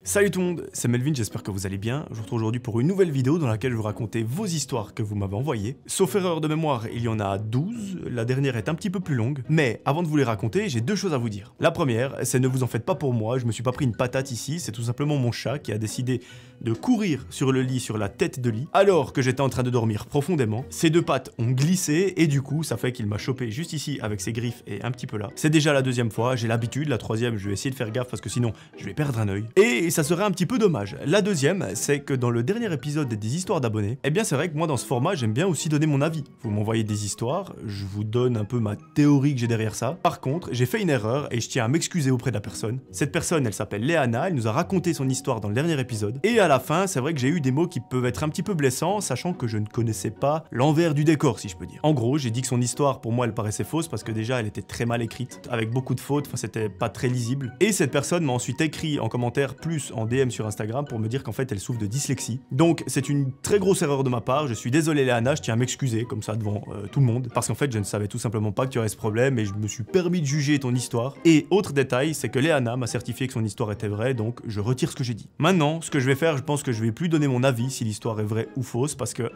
Salut tout le monde, c'est Melvin, j'espère que vous allez bien. Je vous retrouve aujourd'hui pour une nouvelle vidéo dans laquelle je vais vous raconter vos histoires que vous m'avez envoyées. Sauf erreur de mémoire, il y en a 12, la dernière est un petit peu plus longue. Mais avant de vous les raconter, j'ai deux choses à vous dire. La première, c'est ne vous en faites pas pour moi, je me suis pas pris une patate ici, c'est tout simplement mon chat qui a décidé de courir sur le lit, sur la tête de lit, alors que j'étais en train de dormir profondément. Ses deux pattes ont glissé et du coup, ça fait qu'il m'a chopé juste ici avec ses griffes et un petit peu là. C'est déjà la deuxième fois, j'ai l'habitude, la troisième, je vais essayer de faire gaffe parce que sinon, je vais perdre un œil. Et ça serait un petit peu dommage. La deuxième, c'est que dans le dernier épisode des histoires d'abonnés, eh bien c'est vrai que moi dans ce format, j'aime bien aussi donner mon avis. Vous m'envoyez des histoires, je vous donne un peu ma théorie que j'ai derrière ça. Par contre, j'ai fait une erreur et je tiens à m'excuser auprès de la personne. Cette personne, elle s'appelle Léana, elle nous a raconté son histoire dans le dernier épisode. Et à la fin, c'est vrai que j'ai eu des mots qui peuvent être un petit peu blessants, sachant que je ne connaissais pas l'envers du décor, si je peux dire. En gros, j'ai dit que son histoire, pour moi, elle paraissait fausse parce que déjà, elle était très mal écrite, avec beaucoup de fautes, enfin c'était pas très lisible. Et cette personne m'a ensuite écrit en commentaire, plus en DM sur Instagram, pour me dire qu'en fait, elle souffre de dyslexie. Donc, c'est une très grosse erreur de ma part, je suis désolé Léana, je tiens à m'excuser, comme ça, devant tout le monde, parce qu'en fait, je ne savais tout simplement pas qu'il y aurait ce problème et je me suis permis de juger ton histoire. Et autre détail, c'est que Léana m'a certifié que son histoire était vraie, donc je retire ce que j'ai dit. Maintenant, ce que je vais faire, je pense que je vais plus donner mon avis si l'histoire est vraie ou fausse, parce que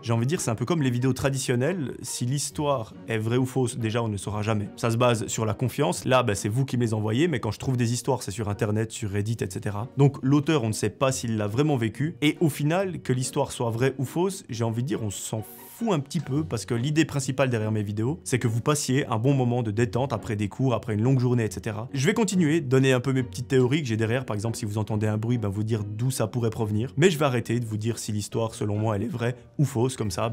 j'ai envie de dire, c'est un peu comme les vidéos traditionnelles, si l'histoire est vraie ou fausse, déjà on ne saura jamais. Ça se base sur la confiance, là c'est vous qui me les envoyez, mais quand je trouve des histoires, c'est sur internet, sur Reddit, etc. Donc l'auteur, on ne sait pas s'il l'a vraiment vécu, et au final, que l'histoire soit vraie ou fausse, j'ai envie de dire, on s'en fout un petit peu, parce que l'idée principale derrière mes vidéos, c'est que vous passiez un bon moment de détente après des cours, après une longue journée, etc. Je vais continuer, donner un peu mes petites théories que j'ai derrière, par exemple si vous entendez un bruit, vous dire d'où ça pourrait provenir, mais je vais arrêter de vous dire si l'histoire, selon moi, elle est vraie ou fausse, comme ça,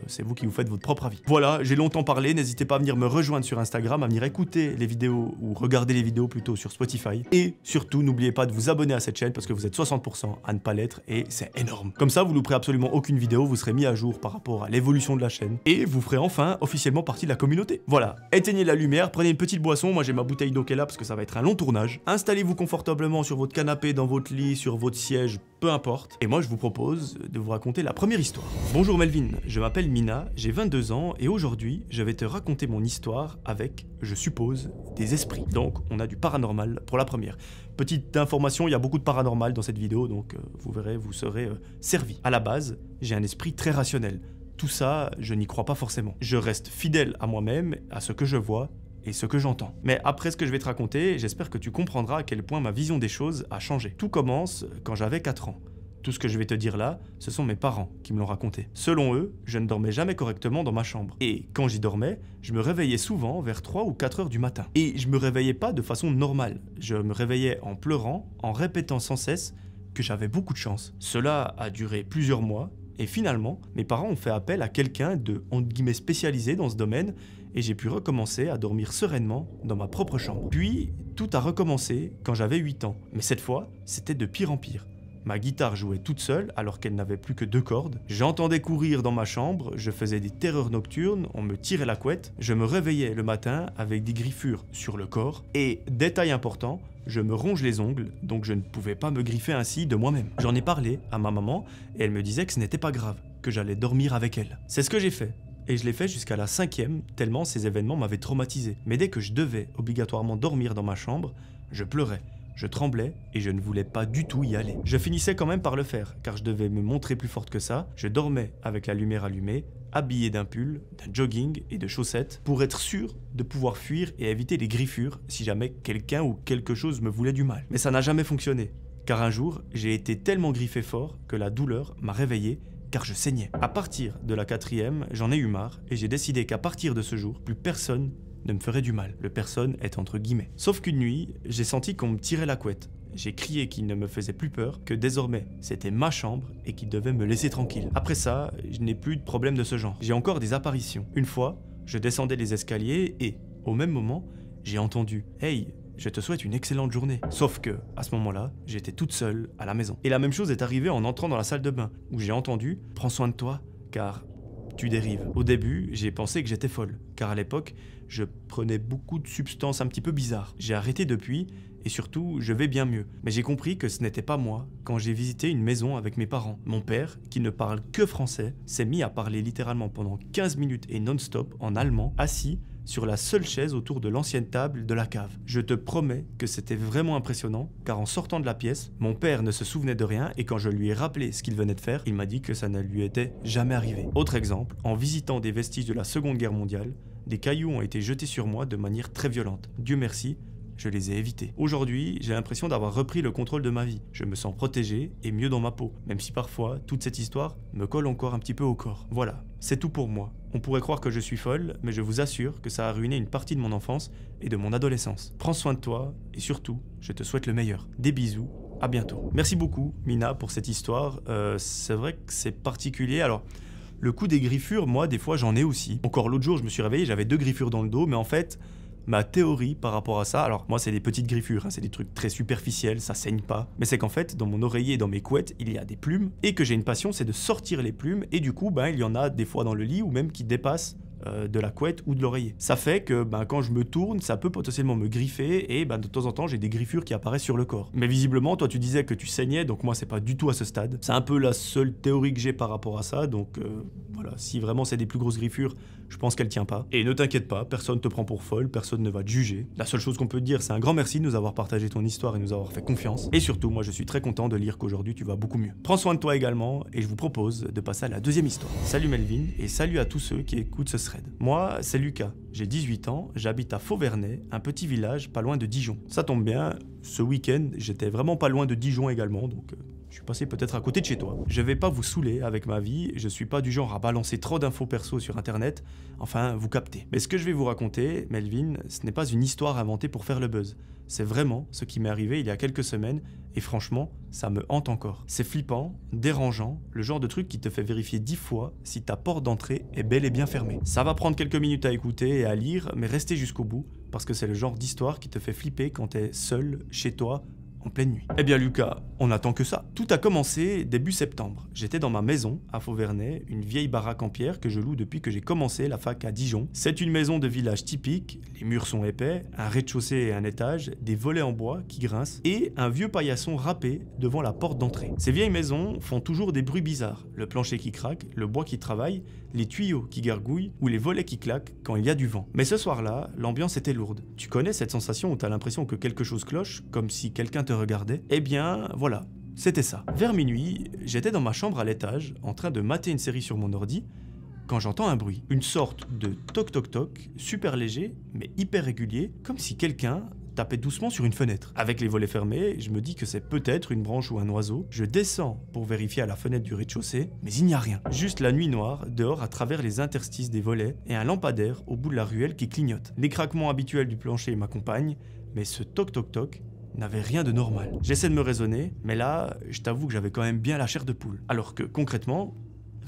c'est vous qui vous faites votre propre avis. Voilà, j'ai longtemps parlé, n'hésitez pas à venir me rejoindre sur Instagram, à venir écouter les vidéos, ou regarder les vidéos plutôt sur Spotify, et surtout, n'oubliez pas de vous abonner à cette chaîne, parce que vous êtes 60% à ne pas l'être, et c'est énorme. Comme ça, vous louperez absolument aucune vidéo, vous serez mis à jour par rapport à l'évolution de la chaîne, et vous ferez enfin officiellement partie de la communauté. Voilà, éteignez la lumière, prenez une petite boisson, moi j'ai ma bouteille d'eau qui est là, parce que ça va être un long tournage, installez-vous confortablement sur votre canapé, dans votre lit, sur votre siège, peu importe, et moi je vous propose de vous raconter la première histoire. Bonjour Melvin, je m'appelle Mina, j'ai 22 ans et aujourd'hui je vais te raconter mon histoire avec, je suppose, des esprits. Donc on a du paranormal pour la première. Petite information, il y a beaucoup de paranormal dans cette vidéo, donc vous verrez, vous serez servi. À la base, j'ai un esprit très rationnel. Tout ça, je n'y crois pas forcément. Je reste fidèle à moi-même, à ce que je vois et ce que j'entends. Mais après ce que je vais te raconter, j'espère que tu comprendras à quel point ma vision des choses a changé. Tout commence quand j'avais 4 ans. Tout ce que je vais te dire là, ce sont mes parents qui me l'ont raconté. Selon eux, je ne dormais jamais correctement dans ma chambre. Et quand j'y dormais, je me réveillais souvent vers 3 ou 4 heures du matin. Et je me réveillais pas de façon normale. Je me réveillais en pleurant, en répétant sans cesse que j'avais beaucoup de chance. Cela a duré plusieurs mois, et finalement, mes parents ont fait appel à quelqu'un de, entre guillemets, spécialisé dans ce domaine, et j'ai pu recommencer à dormir sereinement dans ma propre chambre. Puis, tout a recommencé quand j'avais 8 ans. Mais cette fois, c'était de pire en pire. Ma guitare jouait toute seule alors qu'elle n'avait plus que 2 cordes. J'entendais courir dans ma chambre, je faisais des terreurs nocturnes, on me tirait la couette. Je me réveillais le matin avec des griffures sur le corps. Et, détail important, je me ronge les ongles, donc je ne pouvais pas me griffer ainsi de moi-même. J'en ai parlé à ma maman et elle me disait que ce n'était pas grave, que j'allais dormir avec elle. C'est ce que j'ai fait. Et je l'ai fait jusqu'à la 5e, tellement ces événements m'avaient traumatisé. Mais dès que je devais obligatoirement dormir dans ma chambre, je pleurais. Je tremblais et je ne voulais pas du tout y aller. Je finissais quand même par le faire, car je devais me montrer plus forte que ça. Je dormais avec la lumière allumée, habillé d'un pull, d'un jogging et de chaussettes, pour être sûr de pouvoir fuir et éviter les griffures si jamais quelqu'un ou quelque chose me voulait du mal. Mais ça n'a jamais fonctionné, car un jour, j'ai été tellement griffé fort que la douleur m'a réveillé, car je saignais. À partir de la 4e, j'en ai eu marre et j'ai décidé qu'à partir de ce jour, plus personne ne me ferait du mal. Le personne est entre guillemets. Sauf qu'une nuit, j'ai senti qu'on me tirait la couette. J'ai crié qu'il ne me faisait plus peur, que désormais c'était ma chambre et qu'il devait me laisser tranquille. Après ça, je n'ai plus de problème de ce genre. J'ai encore des apparitions. Une fois, je descendais les escaliers et, au même moment, j'ai entendu « Hey, je te souhaite une excellente journée ». Sauf que, à ce moment-là, j'étais toute seule à la maison. Et la même chose est arrivée en entrant dans la salle de bain, où j'ai entendu « Prends soin de toi, car tu dérives ». Au début, j'ai pensé que j'étais folle, car à l'époque, je prenais beaucoup de substances un petit peu bizarres. J'ai arrêté depuis, et surtout, je vais bien mieux. Mais j'ai compris que ce n'était pas moi quand j'ai visité une maison avec mes parents. Mon père, qui ne parle que français, s'est mis à parler littéralement pendant 15 minutes et non-stop en allemand, assis sur la seule chaise autour de l'ancienne table de la cave. Je te promets que c'était vraiment impressionnant, car en sortant de la pièce, mon père ne se souvenait de rien et quand je lui ai rappelé ce qu'il venait de faire, il m'a dit que ça ne lui était jamais arrivé. Autre exemple, en visitant des vestiges de la Seconde Guerre mondiale, des cailloux ont été jetés sur moi de manière très violente. Dieu merci, je les ai évités. Aujourd'hui, j'ai l'impression d'avoir repris le contrôle de ma vie. Je me sens protégé et mieux dans ma peau, même si parfois, toute cette histoire me colle encore un petit peu au corps. Voilà, c'est tout pour moi. On pourrait croire que je suis folle, mais je vous assure que ça a ruiné une partie de mon enfance et de mon adolescence. Prends soin de toi et surtout, je te souhaite le meilleur. Des bisous, à bientôt. Merci beaucoup, Mina, pour cette histoire. C'est vrai que c'est particulier. Alors, le coup des griffures, moi, des fois, j'en ai aussi. Encore l'autre jour, je me suis réveillé, j'avais 2 griffures dans le dos, mais en fait, ma théorie par rapport à ça, alors moi, c'est des petites griffures, hein, c'est des trucs très superficiels, ça saigne pas, mais c'est qu'en fait, dans mon oreiller et dans mes couettes, il y a des plumes, et que j'ai une passion, c'est de sortir les plumes, et du coup, il y en a des fois dans le lit, ou même qui dépassent de la couette ou de l'oreiller. Ça fait que quand je me tourne, ça peut potentiellement me griffer et de temps en temps j'ai des griffures qui apparaissent sur le corps. Mais visiblement, toi tu disais que tu saignais, donc moi c'est pas du tout à ce stade. C'est un peu la seule théorie que j'ai par rapport à ça, donc voilà, si vraiment c'est des plus grosses griffures, je pense qu'elle tient pas. Et ne t'inquiète pas, personne te prend pour folle, personne ne va te juger. La seule chose qu'on peut te dire, c'est un grand merci de nous avoir partagé ton histoire et nous avoir fait confiance. Et surtout, moi je suis très content de lire qu'aujourd'hui tu vas beaucoup mieux. Prends soin de toi également et je vous propose de passer à la deuxième histoire. Salut Melvin et salut à tous ceux qui écoutent ce thread. Moi, c'est Lucas, j'ai 18 ans, j'habite à Fauvernais, un petit village pas loin de Dijon. Ça tombe bien, ce week-end, j'étais vraiment pas loin de Dijon également, donc je suis passé peut-être à côté de chez toi. Je vais pas vous saouler avec ma vie, je suis pas du genre à balancer trop d'infos perso sur internet, enfin, vous captez. Mais ce que je vais vous raconter, Melvin, ce n'est pas une histoire inventée pour faire le buzz. C'est vraiment ce qui m'est arrivé il y a quelques semaines, et franchement, ça me hante encore. C'est flippant, dérangeant, le genre de truc qui te fait vérifier 10 fois si ta porte d'entrée est bel et bien fermée. Ça va prendre quelques minutes à écouter et à lire, mais restez jusqu'au bout, parce que c'est le genre d'histoire qui te fait flipper quand t'es seul, chez toi, en pleine nuit. Eh bien Lucas, on attend que ça. Tout a commencé début septembre. J'étais dans ma maison à Fauvernais, une vieille baraque en pierre que je loue depuis que j'ai commencé la fac à Dijon. C'est une maison de village typique, les murs sont épais, un rez-de-chaussée et un étage, des volets en bois qui grincent et un vieux paillasson râpé devant la porte d'entrée. Ces vieilles maisons font toujours des bruits bizarres, le plancher qui craque, le bois qui travaille, les tuyaux qui gargouillent ou les volets qui claquent quand il y a du vent. Mais ce soir-là, l'ambiance était lourde. Tu connais cette sensation où t'as l'impression que quelque chose cloche, comme si quelqu'un te regardait? Eh bien, voilà, c'était ça. Vers minuit, j'étais dans ma chambre à l'étage, en train de mater une série sur mon ordi, quand j'entends un bruit. Une sorte de toc-toc-toc, super léger, mais hyper régulier, comme si quelqu'un tapait doucement sur une fenêtre. Avec les volets fermés, je me dis que c'est peut-être une branche ou un oiseau. Je descends pour vérifier à la fenêtre du rez-de-chaussée, mais il n'y a rien. Juste la nuit noire, dehors à travers les interstices des volets, et un lampadaire au bout de la ruelle qui clignote. Les craquements habituels du plancher m'accompagnent, mais ce toc-toc-toc n'avait rien de normal. J'essaie de me raisonner, mais là, je t'avoue que j'avais quand même bien la chair de poule. Alors que, concrètement,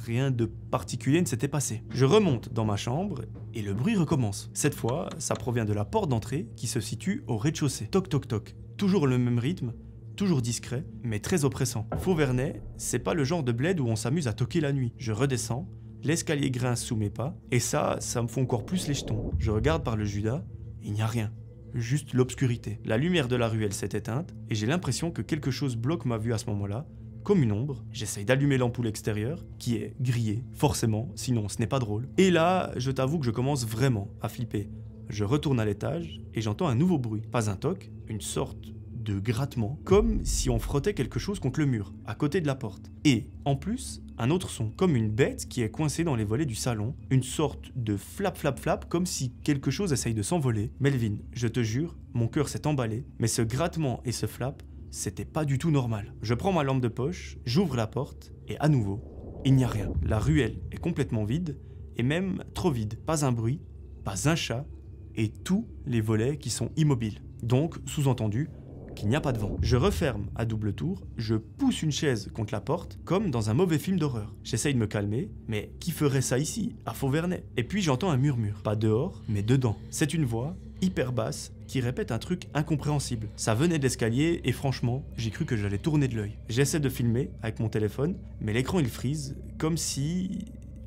rien de particulier ne s'était passé. Je remonte dans ma chambre et le bruit recommence. Cette fois, ça provient de la porte d'entrée qui se situe au rez-de-chaussée. Toc toc toc. Toujours le même rythme, toujours discret, mais très oppressant. Fauvernais, c'est pas le genre de bled où on s'amuse à toquer la nuit. Je redescends, l'escalier grince sous mes pas, et ça me fait encore plus les jetons. Je regarde par le Judas, il n'y a rien. Juste l'obscurité. La lumière de la ruelle s'est éteinte, et j'ai l'impression que quelque chose bloque ma vue à ce moment-là, comme une ombre. J'essaye d'allumer l'ampoule extérieure, qui est grillée, forcément, sinon ce n'est pas drôle. Et là, je t'avoue que je commence vraiment à flipper. Je retourne à l'étage, et j'entends un nouveau bruit. Pas un toc, une sorte de grattement, comme si on frottait quelque chose contre le mur, à côté de la porte. Et, en plus, un autre son, comme une bête qui est coincée dans les volets du salon, une sorte de flap flap flap, comme si quelque chose essaye de s'envoler. Melvin, je te jure, mon cœur s'est emballé, mais ce grattement et ce flap, c'était pas du tout normal. Je prends ma lampe de poche, j'ouvre la porte, et à nouveau, il n'y a rien. La ruelle est complètement vide, et même trop vide. Pas un bruit, pas un chat, et tous les volets qui sont immobiles. Donc, sous-entendu, qu'il n'y a pas de vent. Je referme à double tour, je pousse une chaise contre la porte, comme dans un mauvais film d'horreur. J'essaye de me calmer, mais qui ferait ça ici, à Fauvernais? Et puis j'entends un murmure, pas dehors, mais dedans. C'est une voix hyper basse qui répète un truc incompréhensible. Ça venait de l'escalier et franchement, j'ai cru que j'allais tourner de l'œil. J'essaie de filmer avec mon téléphone, mais l'écran il freeze, comme si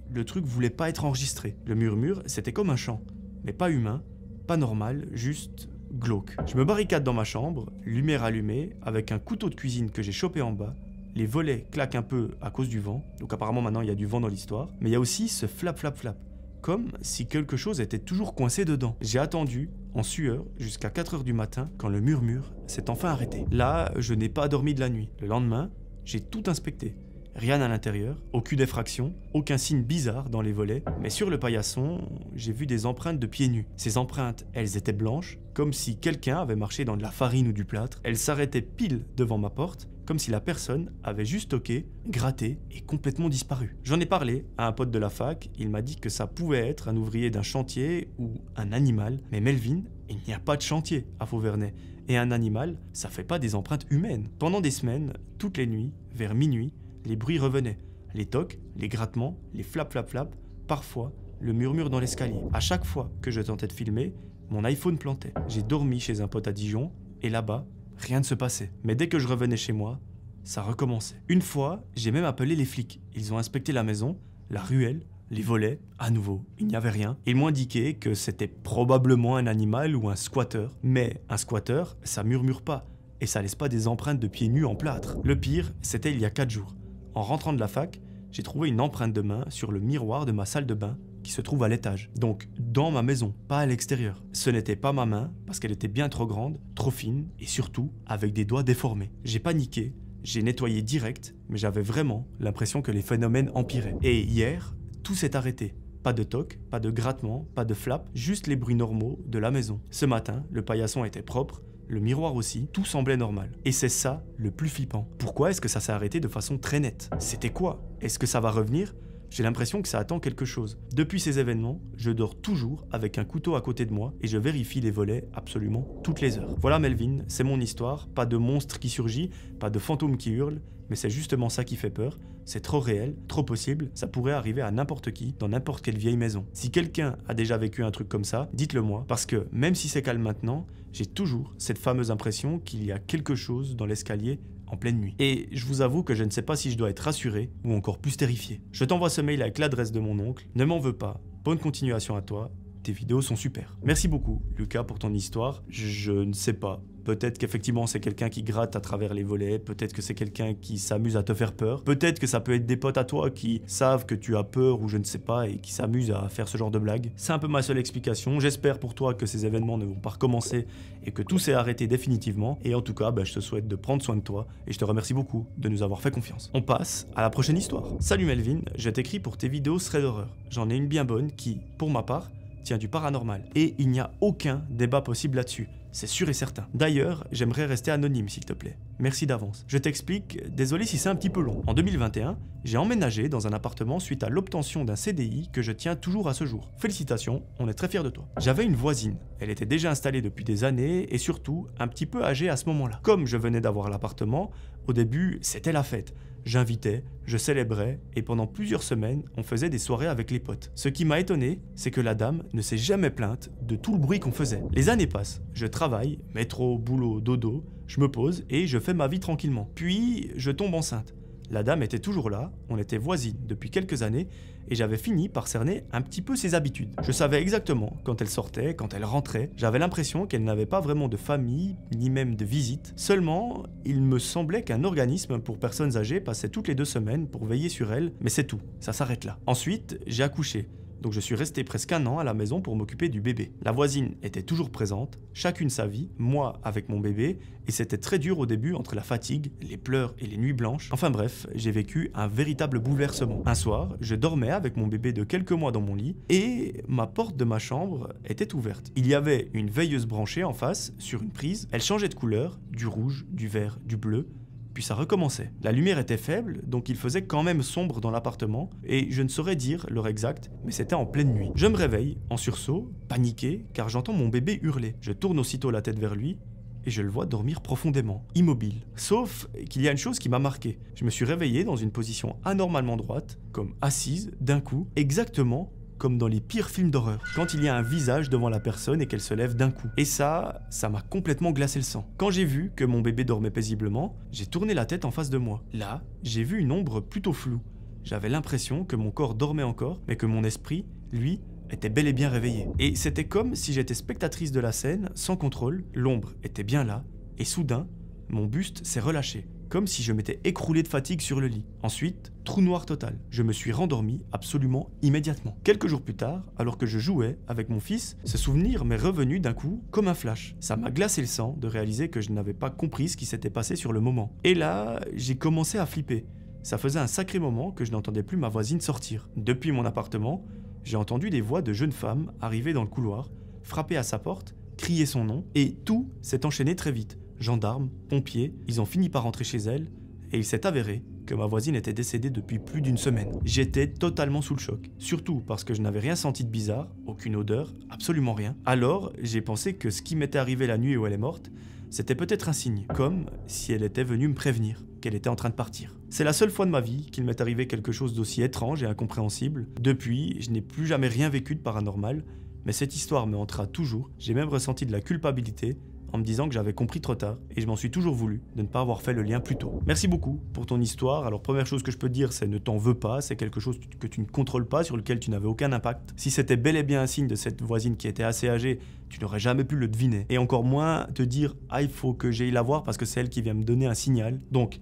le truc voulait pas être enregistré. Le murmure, c'était comme un chant, mais pas humain, pas normal, juste glauque. Je me barricade dans ma chambre, lumière allumée, avec un couteau de cuisine que j'ai chopé en bas. Les volets claquent un peu à cause du vent, donc apparemment maintenant il y a du vent dans l'histoire. Mais il y a aussi ce flap flap flap, comme si quelque chose était toujours coincé dedans. J'ai attendu, en sueur, jusqu'à 4 h du matin, quand le murmure s'est enfin arrêté. Là, je n'ai pas dormi de la nuit. Le lendemain, j'ai tout inspecté. Rien à l'intérieur, aucune effraction, aucun signe bizarre dans les volets, mais sur le paillasson, j'ai vu des empreintes de pieds nus. Ces empreintes, elles étaient blanches, comme si quelqu'un avait marché dans de la farine ou du plâtre. Elles s'arrêtaient pile devant ma porte, comme si la personne avait juste toqué, gratté et complètement disparu. J'en ai parlé à un pote de la fac, il m'a dit que ça pouvait être un ouvrier d'un chantier ou un animal, mais Melvin, il n'y a pas de chantier à Fauvernais. Et un animal, ça fait pas des empreintes humaines. Pendant des semaines, toutes les nuits, vers minuit, les bruits revenaient, les tocs, les grattements, les flap flap flap, parfois le murmure dans l'escalier. À chaque fois que je tentais de filmer, mon iPhone plantait. J'ai dormi chez un pote à Dijon, et là-bas, rien ne se passait. Mais dès que je revenais chez moi, ça recommençait. Une fois, j'ai même appelé les flics. Ils ont inspecté la maison, la ruelle, les volets. À nouveau, il n'y avait rien. Ils m'ont indiqué que c'était probablement un animal ou un squatter. Mais un squatter, ça murmure pas, et ça laisse pas des empreintes de pieds nus en plâtre. Le pire, c'était il y a 4 jours. En rentrant de la fac, j'ai trouvé une empreinte de main sur le miroir de ma salle de bain qui se trouve à l'étage. Donc dans ma maison, pas à l'extérieur. Ce n'était pas ma main parce qu'elle était bien trop grande, trop fine et surtout avec des doigts déformés. J'ai paniqué, j'ai nettoyé direct, mais j'avais vraiment l'impression que les phénomènes empiraient. Et hier, tout s'est arrêté. Pas de toc, pas de grattement, pas de flap, juste les bruits normaux de la maison. Ce matin, le paillasson était propre, le miroir aussi, tout semblait normal. Et c'est ça le plus flippant. Pourquoi est-ce que ça s'est arrêté de façon très nette? C'était quoi? Est-ce que ça va revenir? J'ai l'impression que ça attend quelque chose. Depuis ces événements, je dors toujours avec un couteau à côté de moi et je vérifie les volets absolument toutes les heures. Voilà Melvin, c'est mon histoire, pas de monstre qui surgit, pas de fantôme qui hurle, mais c'est justement ça qui fait peur. C'est trop réel, trop possible, ça pourrait arriver à n'importe qui, dans n'importe quelle vieille maison. Si quelqu'un a déjà vécu un truc comme ça, dites-le moi, parce que même si c'est calme maintenant, j'ai toujours cette fameuse impression qu'il y a quelque chose dans l'escalier en pleine nuit. Et je vous avoue que je ne sais pas si je dois être rassuré ou encore plus terrifié. Je t'envoie ce mail avec l'adresse de mon oncle, ne m'en veux pas, bonne continuation à toi, tes vidéos sont super. Merci beaucoup Lucas pour ton histoire, je ne sais pas. Peut-être qu'effectivement c'est quelqu'un qui gratte à travers les volets, peut-être que c'est quelqu'un qui s'amuse à te faire peur, peut-être que ça peut être des potes à toi qui savent que tu as peur ou je ne sais pas et qui s'amusent à faire ce genre de blagues. C'est un peu ma seule explication, j'espère pour toi que ces événements ne vont pas recommencer et que tout s'est arrêté définitivement et en tout cas je te souhaite de prendre soin de toi et je te remercie beaucoup de nous avoir fait confiance. On passe à la prochaine histoire. Salut Melvin, je t'écris pour tes vidéos thread d'horreur. J'en ai une bien bonne qui, pour ma part, tient du paranormal et il n'y a aucun débat possible là-dessus. C'est sûr et certain. D'ailleurs, j'aimerais rester anonyme s'il te plaît. Merci d'avance. Je t'explique, désolé si c'est un petit peu long. En 2021, j'ai emménagé dans un appartement suite à l'obtention d'un CDI que je tiens toujours à ce jour. Félicitations, on est très fiers de toi. J'avais une voisine. Elle était déjà installée depuis des années et surtout un petit peu âgée à ce moment-là. Comme je venais d'avoir l'appartement, au début, c'était la fête. J'invitais, je célébrais et pendant plusieurs semaines, on faisait des soirées avec les potes. Ce qui m'a étonné, c'est que la dame ne s'est jamais plainte de tout le bruit qu'on faisait. Les années passent, je travaille, métro, boulot, dodo, je me pose et je fais ma vie tranquillement. Puis, je tombe enceinte. La dame était toujours là, on était voisines depuis quelques années et j'avais fini par cerner un petit peu ses habitudes. Je savais exactement quand elle sortait, quand elle rentrait, j'avais l'impression qu'elle n'avait pas vraiment de famille, ni même de visite. Seulement, il me semblait qu'un organisme pour personnes âgées passait toutes les 2 semaines pour veiller sur elle, mais c'est tout, ça s'arrête là. Ensuite, j'ai accouché. Donc je suis resté presque 1 an à la maison pour m'occuper du bébé. La voisine était toujours présente, chacune sa vie, moi avec mon bébé, et c'était très dur au début entre la fatigue, les pleurs et les nuits blanches. Enfin bref, j'ai vécu un véritable bouleversement. Un soir, je dormais avec mon bébé de quelques mois dans mon lit, et ma porte de ma chambre était ouverte. Il y avait une veilleuse branchée en face, sur une prise, elle changeait de couleur, du rouge, du vert, du bleu, puis ça recommençait. La lumière était faible, donc il faisait quand même sombre dans l'appartement, et je ne saurais dire l'heure exacte, mais c'était en pleine nuit. Je me réveille, en sursaut, paniqué, car j'entends mon bébé hurler. Je tourne aussitôt la tête vers lui, et je le vois dormir profondément, immobile. Sauf qu'il y a une chose qui m'a marqué. Je me suis réveillé dans une position anormalement droite, comme assise, d'un coup, exactement comme dans les pires films d'horreur, quand il y a un visage devant la personne et qu'elle se lève d'un coup. Et ça m'a complètement glacé le sang. Quand j'ai vu que mon bébé dormait paisiblement, j'ai tourné la tête en face de moi. Là, j'ai vu une ombre plutôt floue. J'avais l'impression que mon corps dormait encore, mais que mon esprit, lui, était bel et bien réveillé. Et c'était comme si j'étais spectatrice de la scène, sans contrôle, l'ombre était bien là, et soudain, mon buste s'est relâché. comme si je m'étais écroulé de fatigue sur le lit. Ensuite, trou noir total. Je me suis rendormi absolument immédiatement. Quelques jours plus tard, alors que je jouais avec mon fils, ce souvenir m'est revenu d'un coup comme un flash. Ça m'a glacé le sang de réaliser que je n'avais pas compris ce qui s'était passé sur le moment. Et là, j'ai commencé à flipper. Ça faisait un sacré moment que je n'entendais plus ma voisine sortir. Depuis mon appartement, j'ai entendu des voix de jeunes femmes arriver dans le couloir, frapper à sa porte, crier son nom, et tout s'est enchaîné très vite. Gendarmes, pompiers, ils ont fini par rentrer chez elle, et il s'est avéré que ma voisine était décédée depuis plus d'une semaine. J'étais totalement sous le choc, surtout parce que je n'avais rien senti de bizarre, aucune odeur, absolument rien. Alors, j'ai pensé que ce qui m'était arrivé la nuit où elle est morte, c'était peut-être un signe, comme si elle était venue me prévenir qu'elle était en train de partir. C'est la seule fois de ma vie qu'il m'est arrivé quelque chose d'aussi étrange et incompréhensible. Depuis, je n'ai plus jamais rien vécu de paranormal, mais cette histoire me hantera toujours. J'ai même ressenti de la culpabilité en me disant que j'avais compris trop tard, et je m'en suis toujours voulu de ne pas avoir fait le lien plus tôt. Merci beaucoup pour ton histoire. Alors première chose que je peux te dire, c'est ne t'en veux pas, c'est quelque chose que tu ne contrôles pas, sur lequel tu n'avais aucun impact. Si c'était bel et bien un signe de cette voisine qui était assez âgée, tu n'aurais jamais pu le deviner. Et encore moins te dire « Ah, il faut que j'aille la voir parce que c'est elle qui vient me donner un signal. » Donc,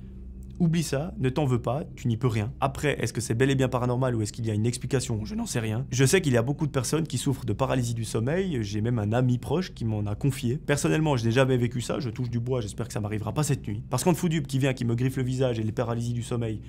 oublie ça, ne t'en veux pas, tu n'y peux rien. Après, est-ce que c'est bel et bien paranormal ou est-ce qu'il y a une explication? Je n'en sais rien. Je sais qu'il y a beaucoup de personnes qui souffrent de paralysie du sommeil, j'ai même un ami proche qui m'en a confié. Personnellement, je n'ai jamais vécu ça, je touche du bois, j'espère que ça m'arrivera pas cette nuit. Parce qu'un Foudup qui vient, qui me griffe le visage et les paralysies du sommeil,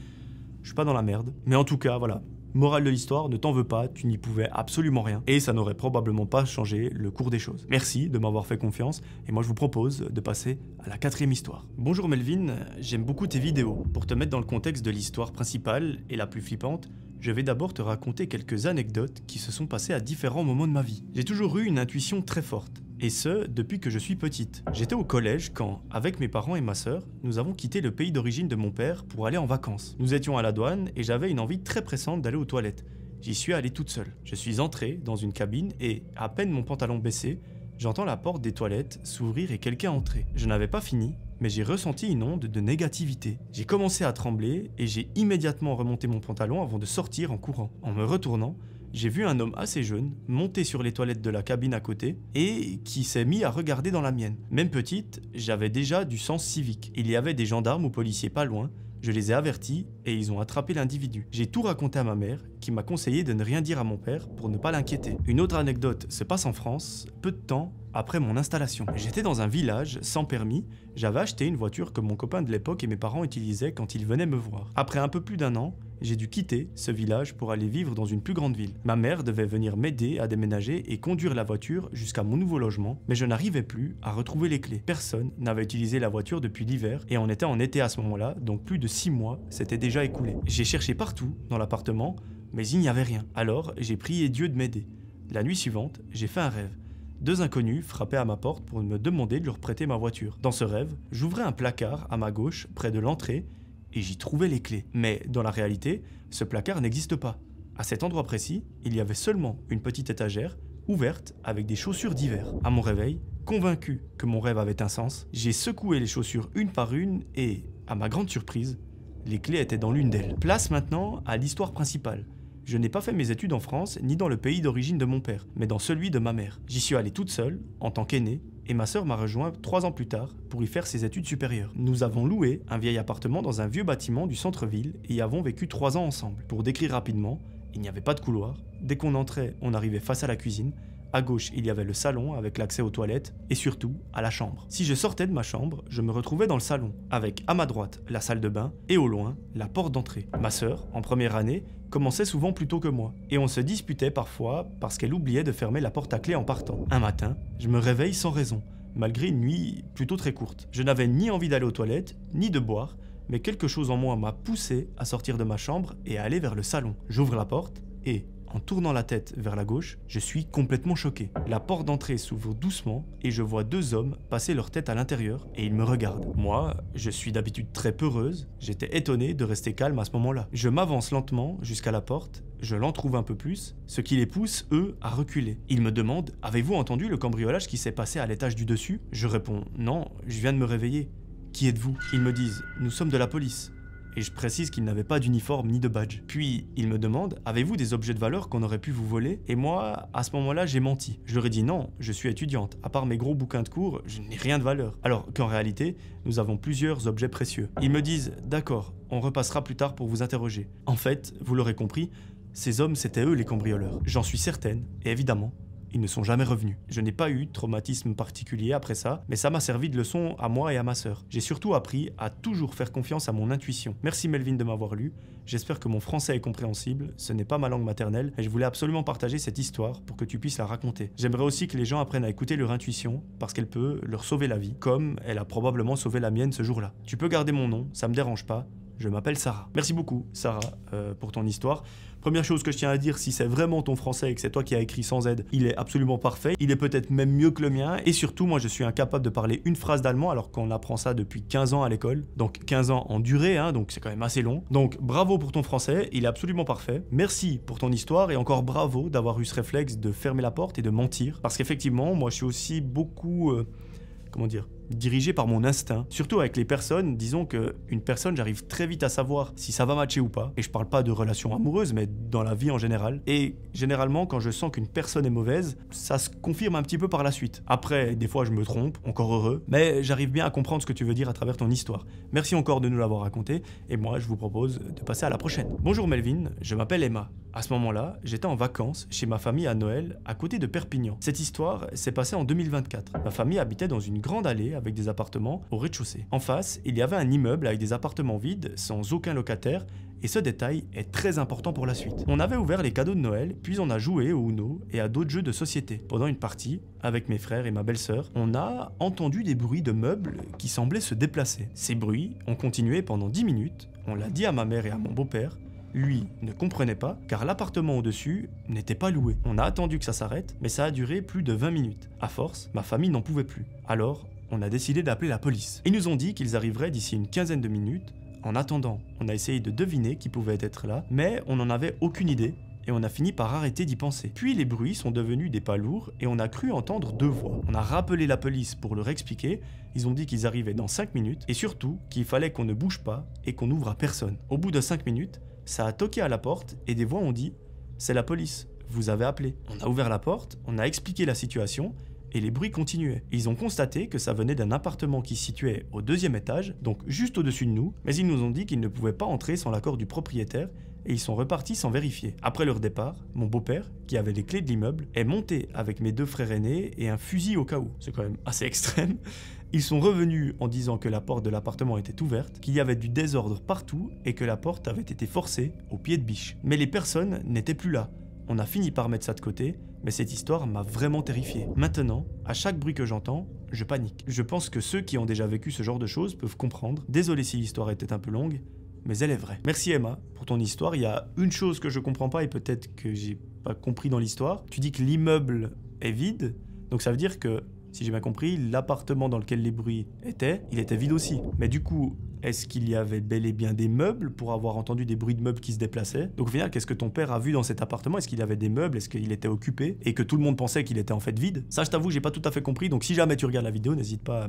je suis pas dans la merde. Mais en tout cas, voilà. Morale de l'histoire, ne t'en veux pas, tu n'y pouvais absolument rien. Et ça n'aurait probablement pas changé le cours des choses. Merci de m'avoir fait confiance, et moi je vous propose de passer à la 4e histoire. Bonjour Melvin, j'aime beaucoup tes vidéos. Pour te mettre dans le contexte de l'histoire principale, et la plus flippante, je vais d'abord te raconter quelques anecdotes qui se sont passées à différents moments de ma vie. J'ai toujours eu une intuition très forte. Et ce, depuis que je suis petite. J'étais au collège quand, avec mes parents et ma sœur, nous avons quitté le pays d'origine de mon père pour aller en vacances. Nous étions à la douane et j'avais une envie très pressante d'aller aux toilettes. J'y suis allé toute seule. Je suis entré dans une cabine et, à peine mon pantalon baissé, j'entends la porte des toilettes s'ouvrir et quelqu'un entrer. Je n'avais pas fini, mais j'ai ressenti une onde de négativité. J'ai commencé à trembler et j'ai immédiatement remonté mon pantalon avant de sortir en courant. En me retournant, j'ai vu un homme assez jeune monter sur les toilettes de la cabine à côté et qui s'est mis à regarder dans la mienne. Même petite, j'avais déjà du sens civique. Il y avait des gendarmes ou policiers pas loin, je les ai avertis et ils ont attrapé l'individu. J'ai tout raconté à ma mère qui m'a conseillé de ne rien dire à mon père pour ne pas l'inquiéter. Une autre anecdote se passe en France, peu de temps après mon installation. J'étais dans un village sans permis, j'avais acheté une voiture que mon copain de l'époque et mes parents utilisaient quand ils venaient me voir. Après un peu plus d'1 an, j'ai dû quitter ce village pour aller vivre dans une plus grande ville. Ma mère devait venir m'aider à déménager et conduire la voiture jusqu'à mon nouveau logement, mais je n'arrivais plus à retrouver les clés. Personne n'avait utilisé la voiture depuis l'hiver et on était en été à ce moment-là, donc plus de 6 mois s'étaient déjà écoulés. J'ai cherché partout dans l'appartement, mais il n'y avait rien. Alors j'ai prié Dieu de m'aider. La nuit suivante, j'ai fait un rêve. 2 inconnus frappaient à ma porte pour me demander de leur prêter ma voiture. Dans ce rêve, j'ouvrais un placard à ma gauche, près de l'entrée, et j'y trouvais les clés. Mais dans la réalité, ce placard n'existe pas. À cet endroit précis, il y avait seulement une petite étagère ouverte avec des chaussures d'hiver. À mon réveil, convaincu que mon rêve avait un sens, j'ai secoué les chaussures une par une et, à ma grande surprise, les clés étaient dans l'une d'elles. Place maintenant à l'histoire principale. Je n'ai pas fait mes études en France ni dans le pays d'origine de mon père, mais dans celui de ma mère. J'y suis allé toute seule, en tant qu'aînée, et ma sœur m'a rejoint 3 ans plus tard pour y faire ses études supérieures. Nous avons loué un vieil appartement dans un vieux bâtiment du centre-ville et y avons vécu 3 ans ensemble. Pour décrire rapidement, il n'y avait pas de couloir. Dès qu'on entrait, on arrivait face à la cuisine. À gauche, il y avait le salon avec l'accès aux toilettes et surtout à la chambre. Si je sortais de ma chambre, je me retrouvais dans le salon, avec à ma droite la salle de bain et au loin la porte d'entrée. Ma sœur, en première année, commençait souvent plus tôt que moi et on se disputait parfois parce qu'elle oubliait de fermer la porte à clé en partant. Un matin, je me réveille sans raison, malgré une nuit plutôt très courte. Je n'avais ni envie d'aller aux toilettes, ni de boire, mais quelque chose en moi m'a poussé à sortir de ma chambre et à aller vers le salon. J'ouvre la porte et, en tournant la tête vers la gauche, je suis complètement choqué. La porte d'entrée s'ouvre doucement et je vois 2 hommes passer leur tête à l'intérieur et ils me regardent. Moi, je suis d'habitude très peureuse, j'étais étonné de rester calme à ce moment-là. Je m'avance lentement jusqu'à la porte, je l'entrouvre un peu plus, ce qui les pousse, eux, à reculer. Ils me demandent « Avez-vous entendu le cambriolage qui s'est passé à l'étage du dessus ?» Je réponds « Non, je viens de me réveiller. Qui êtes-vous » Ils me disent « Nous sommes de la police. » et je précise qu'il n'avait pas d'uniforme ni de badge. Puis il me demande, avez-vous des objets de valeur qu'on aurait pu vous voler? Et moi, à ce moment-là, j'ai menti. Je leur ai dit non, je suis étudiante, à part mes gros bouquins de cours, je n'ai rien de valeur. Alors qu'en réalité, nous avons plusieurs objets précieux. Ils me disent, d'accord, on repassera plus tard pour vous interroger. En fait, vous l'aurez compris, ces hommes, c'était eux les cambrioleurs. J'en suis certaine, et évidemment, ils ne sont jamais revenus. Je n'ai pas eu de traumatisme particulier après ça, mais ça m'a servi de leçon à moi et à ma sœur. J'ai surtout appris à toujours faire confiance à mon intuition. Merci Melvin de m'avoir lu, j'espère que mon français est compréhensible, ce n'est pas ma langue maternelle, et je voulais absolument partager cette histoire pour que tu puisses la raconter. J'aimerais aussi que les gens apprennent à écouter leur intuition, parce qu'elle peut leur sauver la vie, comme elle a probablement sauvé la mienne ce jour-là. Tu peux garder mon nom, ça me dérange pas, je m'appelle Sarah. Merci beaucoup, Sarah, pour ton histoire. Première chose que je tiens à dire, si c'est vraiment ton français et que c'est toi qui as écrit sans aide, il est absolument parfait. Il est peut-être même mieux que le mien. Et surtout, moi, je suis incapable de parler une phrase d'allemand alors qu'on apprend ça depuis 15 ans à l'école. Donc 15 ans en durée, hein, donc c'est quand même assez long. Donc bravo pour ton français, il est absolument parfait. Merci pour ton histoire et encore bravo d'avoir eu ce réflexe de fermer la porte et de mentir. Parce qu'effectivement, moi, je suis aussi beaucoup... comment dire, dirigé par mon instinct. Surtout avec les personnes, disons qu'une personne, j'arrive très vite à savoir si ça va matcher ou pas. Et je parle pas de relations amoureuses, mais dans la vie en général. Et généralement, quand je sens qu'une personne est mauvaise, ça se confirme un petit peu par la suite. Après, des fois, je me trompe, encore heureux, mais j'arrive bien à comprendre ce que tu veux dire à travers ton histoire. Merci encore de nous l'avoir raconté, et moi, je vous propose de passer à la prochaine. Bonjour Melvin, je m'appelle Emma. À ce moment-là, j'étais en vacances chez ma famille à Noël, à côté de Perpignan. Cette histoire s'est passée en 2024. Ma famille habitait dans une grande allée avec des appartements au rez-de-chaussée. En face, il y avait un immeuble avec des appartements vides, sans aucun locataire, et ce détail est très important pour la suite. On avait ouvert les cadeaux de Noël, puis on a joué au Uno et à d'autres jeux de société. Pendant une partie, avec mes frères et ma belle-sœur, on a entendu des bruits de meubles qui semblaient se déplacer. Ces bruits ont continué pendant 10 minutes, on l'a dit à ma mère et à mon beau-père. Lui ne comprenait pas, car l'appartement au-dessus n'était pas loué. On a attendu que ça s'arrête, mais ça a duré plus de 20 minutes. À force, ma famille n'en pouvait plus. Alors, on a décidé d'appeler la police. Ils nous ont dit qu'ils arriveraient d'ici une quinzaine de minutes. En attendant, on a essayé de deviner qui pouvait être là, mais on n'en avait aucune idée, et on a fini par arrêter d'y penser. Puis les bruits sont devenus des pas lourds, et on a cru entendre 2 voix. On a rappelé la police pour leur expliquer, ils ont dit qu'ils arrivaient dans 5 minutes, et surtout qu'il fallait qu'on ne bouge pas, et qu'on ouvre à personne. Au bout de 5 minutes, ça a toqué à la porte et des voix ont dit « C'est la police, vous avez appelé ». On a ouvert la porte, on a expliqué la situation et les bruits continuaient. Ils ont constaté que ça venait d'un appartement qui se situait au 2e étage, donc juste au-dessus de nous, mais ils nous ont dit qu'ils ne pouvaient pas entrer sans l'accord du propriétaire et ils sont repartis sans vérifier. Après leur départ, mon beau-père, qui avait les clés de l'immeuble, est monté avec mes 2 frères aînés et un fusil au cas où. C'est quand même assez extrême. Ils sont revenus en disant que la porte de l'appartement était ouverte, qu'il y avait du désordre partout et que la porte avait été forcée au pied de biche. Mais les personnes n'étaient plus là. On a fini par mettre ça de côté, mais cette histoire m'a vraiment terrifié. Maintenant, à chaque bruit que j'entends, je panique. Je pense que ceux qui ont déjà vécu ce genre de choses peuvent comprendre. Désolé si l'histoire était un peu longue, mais elle est vraie. Merci Emma pour ton histoire. Il y a une chose que je comprends pas et peut-être que j'ai pas compris dans l'histoire. Tu dis que l'immeuble est vide, donc ça veut dire que, si j'ai bien compris, l'appartement dans lequel les bruits étaient, il était vide aussi. Mais du coup, est-ce qu'il y avait bel et bien des meubles pour avoir entendu des bruits de meubles qui se déplaçaient? Donc au final, qu'est-ce que ton père a vu dans cet appartement? Est-ce qu'il y avait des meubles? Est-ce qu'il était occupé? Et que tout le monde pensait qu'il était en fait vide? Ça, je t'avoue, j'ai pas tout à fait compris. Donc si jamais tu regardes la vidéo, n'hésite pas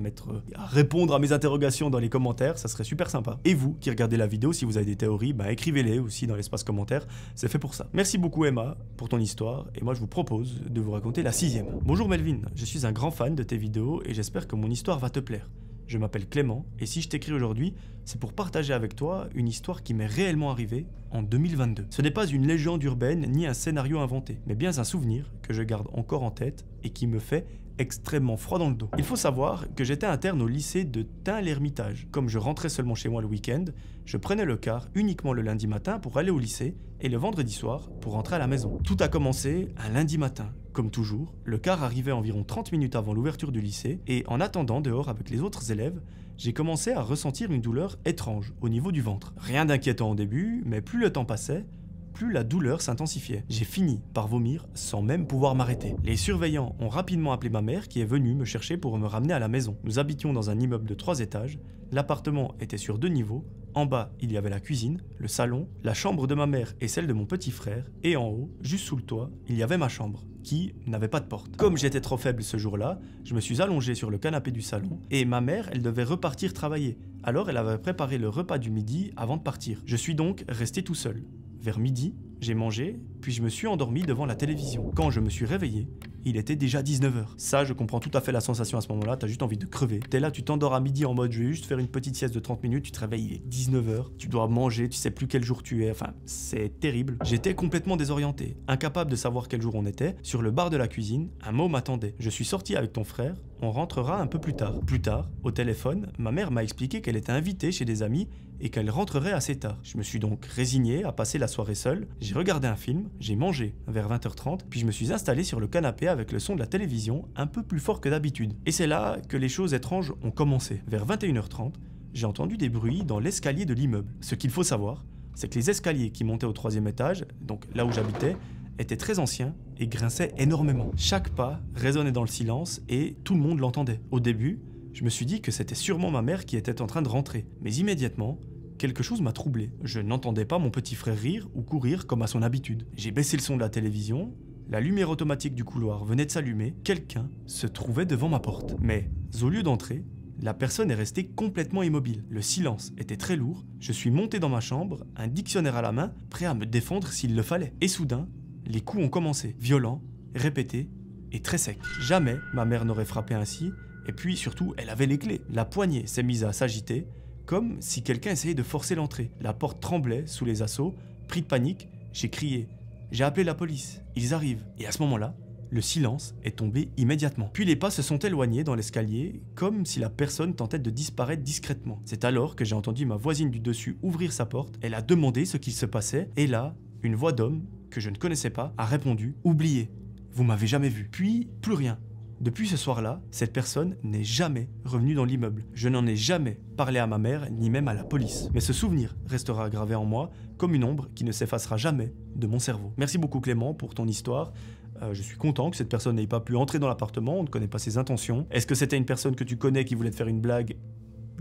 à répondre à mes interrogations dans les commentaires, ça serait super sympa. Et vous, qui regardez la vidéo, si vous avez des théories, écrivez-les aussi dans l'espace commentaire, c'est fait pour ça. Merci beaucoup Emma pour ton histoire, et moi je vous propose de vous raconter la 6e. Bonjour Melvin, je suis un grand fan de tes vidéos et j'espère que mon histoire va te plaire. Je m'appelle Clément, et si je t'écris aujourd'hui, c'est pour partager avec toi une histoire qui m'est réellement arrivée en 2022. Ce n'est pas une légende urbaine ni un scénario inventé, mais bien un souvenir que je garde encore en tête et qui me fait extrêmement froid dans le dos. Il faut savoir que j'étais interne au lycée de Tain-l'Hermitage. Comme je rentrais seulement chez moi le week-end, je prenais le car uniquement le lundi matin pour aller au lycée et le vendredi soir pour rentrer à la maison. Tout a commencé un lundi matin. Comme toujours, le car arrivait environ 30 minutes avant l'ouverture du lycée et en attendant dehors avec les autres élèves, j'ai commencé à ressentir une douleur étrange au niveau du ventre. Rien d'inquiétant au début, mais plus le temps passait, plus la douleur s'intensifiait. J'ai fini par vomir sans même pouvoir m'arrêter. Les surveillants ont rapidement appelé ma mère qui est venue me chercher pour me ramener à la maison. Nous habitions dans un immeuble de 3 étages, l'appartement était sur 2 niveaux En bas, il y avait la cuisine, le salon, la chambre de ma mère et celle de mon petit frère, et en haut, juste sous le toit, il y avait ma chambre, qui n'avait pas de porte. Comme j'étais trop faible ce jour-là, je me suis allongé sur le canapé du salon, et ma mère, elle devait repartir travailler. Alors elle avait préparé le repas du midi avant de partir. Je suis donc resté tout seul. Vers midi, j'ai mangé, puis je me suis endormi devant la télévision. Quand je me suis réveillé, il était déjà 19h. Ça, je comprends tout à fait la sensation à ce moment-là, t'as juste envie de crever. T'es là, tu t'endors à midi en mode je vais juste faire une petite sieste de 30 minutes, tu te réveilles, il est 19h, tu dois manger, tu sais plus quel jour tu es, enfin, c'est terrible. J'étais complètement désorienté, incapable de savoir quel jour on était. Sur le bar de la cuisine, un mot m'attendait. Je suis sorti avec ton frère, on rentrera un peu plus tard. Plus tard, au téléphone, ma mère m'a expliqué qu'elle était invitée chez des amis et qu'elle rentrerait assez tard. Je me suis donc résigné à passer la soirée seul, j'ai regardé un film, j'ai mangé vers 20h30, puis je me suis installé sur le canapé avec le son de la télévision un peu plus fort que d'habitude. Et c'est là que les choses étranges ont commencé. Vers 21h30, j'ai entendu des bruits dans l'escalier de l'immeuble. Ce qu'il faut savoir, c'est que les escaliers qui montaient au 3e étage, donc là où j'habitais, étaient très anciens et grinçaient énormément. Chaque pas résonnait dans le silence et tout le monde l'entendait. Au début, je me suis dit que c'était sûrement ma mère qui était en train de rentrer. Mais immédiatement, quelque chose m'a troublé. Je n'entendais pas mon petit frère rire ou courir comme à son habitude. J'ai baissé le son de la télévision, la lumière automatique du couloir venait de s'allumer, quelqu'un se trouvait devant ma porte. Mais au lieu d'entrer, la personne est restée complètement immobile. Le silence était très lourd, je suis monté dans ma chambre, un dictionnaire à la main, prêt à me défendre s'il le fallait. Et soudain, les coups ont commencé, violents, répétés et très secs. Jamais ma mère n'aurait frappé ainsi, et puis surtout, elle avait les clés. La poignée s'est mise à s'agiter, comme si quelqu'un essayait de forcer l'entrée. La porte tremblait sous les assauts. Pris de panique, j'ai crié. J'ai appelé la police. Ils arrivent. Et à ce moment-là, le silence est tombé immédiatement. Puis les pas se sont éloignés dans l'escalier, comme si la personne tentait de disparaître discrètement. C'est alors que j'ai entendu ma voisine du dessus ouvrir sa porte. Elle a demandé ce qu'il se passait. Et là, une voix d'homme, que je ne connaissais pas, a répondu « Oubliez, vous m'avez jamais vu ». Puis, plus rien. Depuis ce soir-là, cette personne n'est jamais revenue dans l'immeuble. Je n'en ai jamais parlé à ma mère, ni même à la police. Mais ce souvenir restera gravé en moi comme une ombre qui ne s'effacera jamais de mon cerveau. Merci beaucoup Clément pour ton histoire. Je suis content que cette personne n'ait pas pu entrer dans l'appartement, on ne connaît pas ses intentions. Est-ce que c'était une personne que tu connais qui voulait te faire une blague ?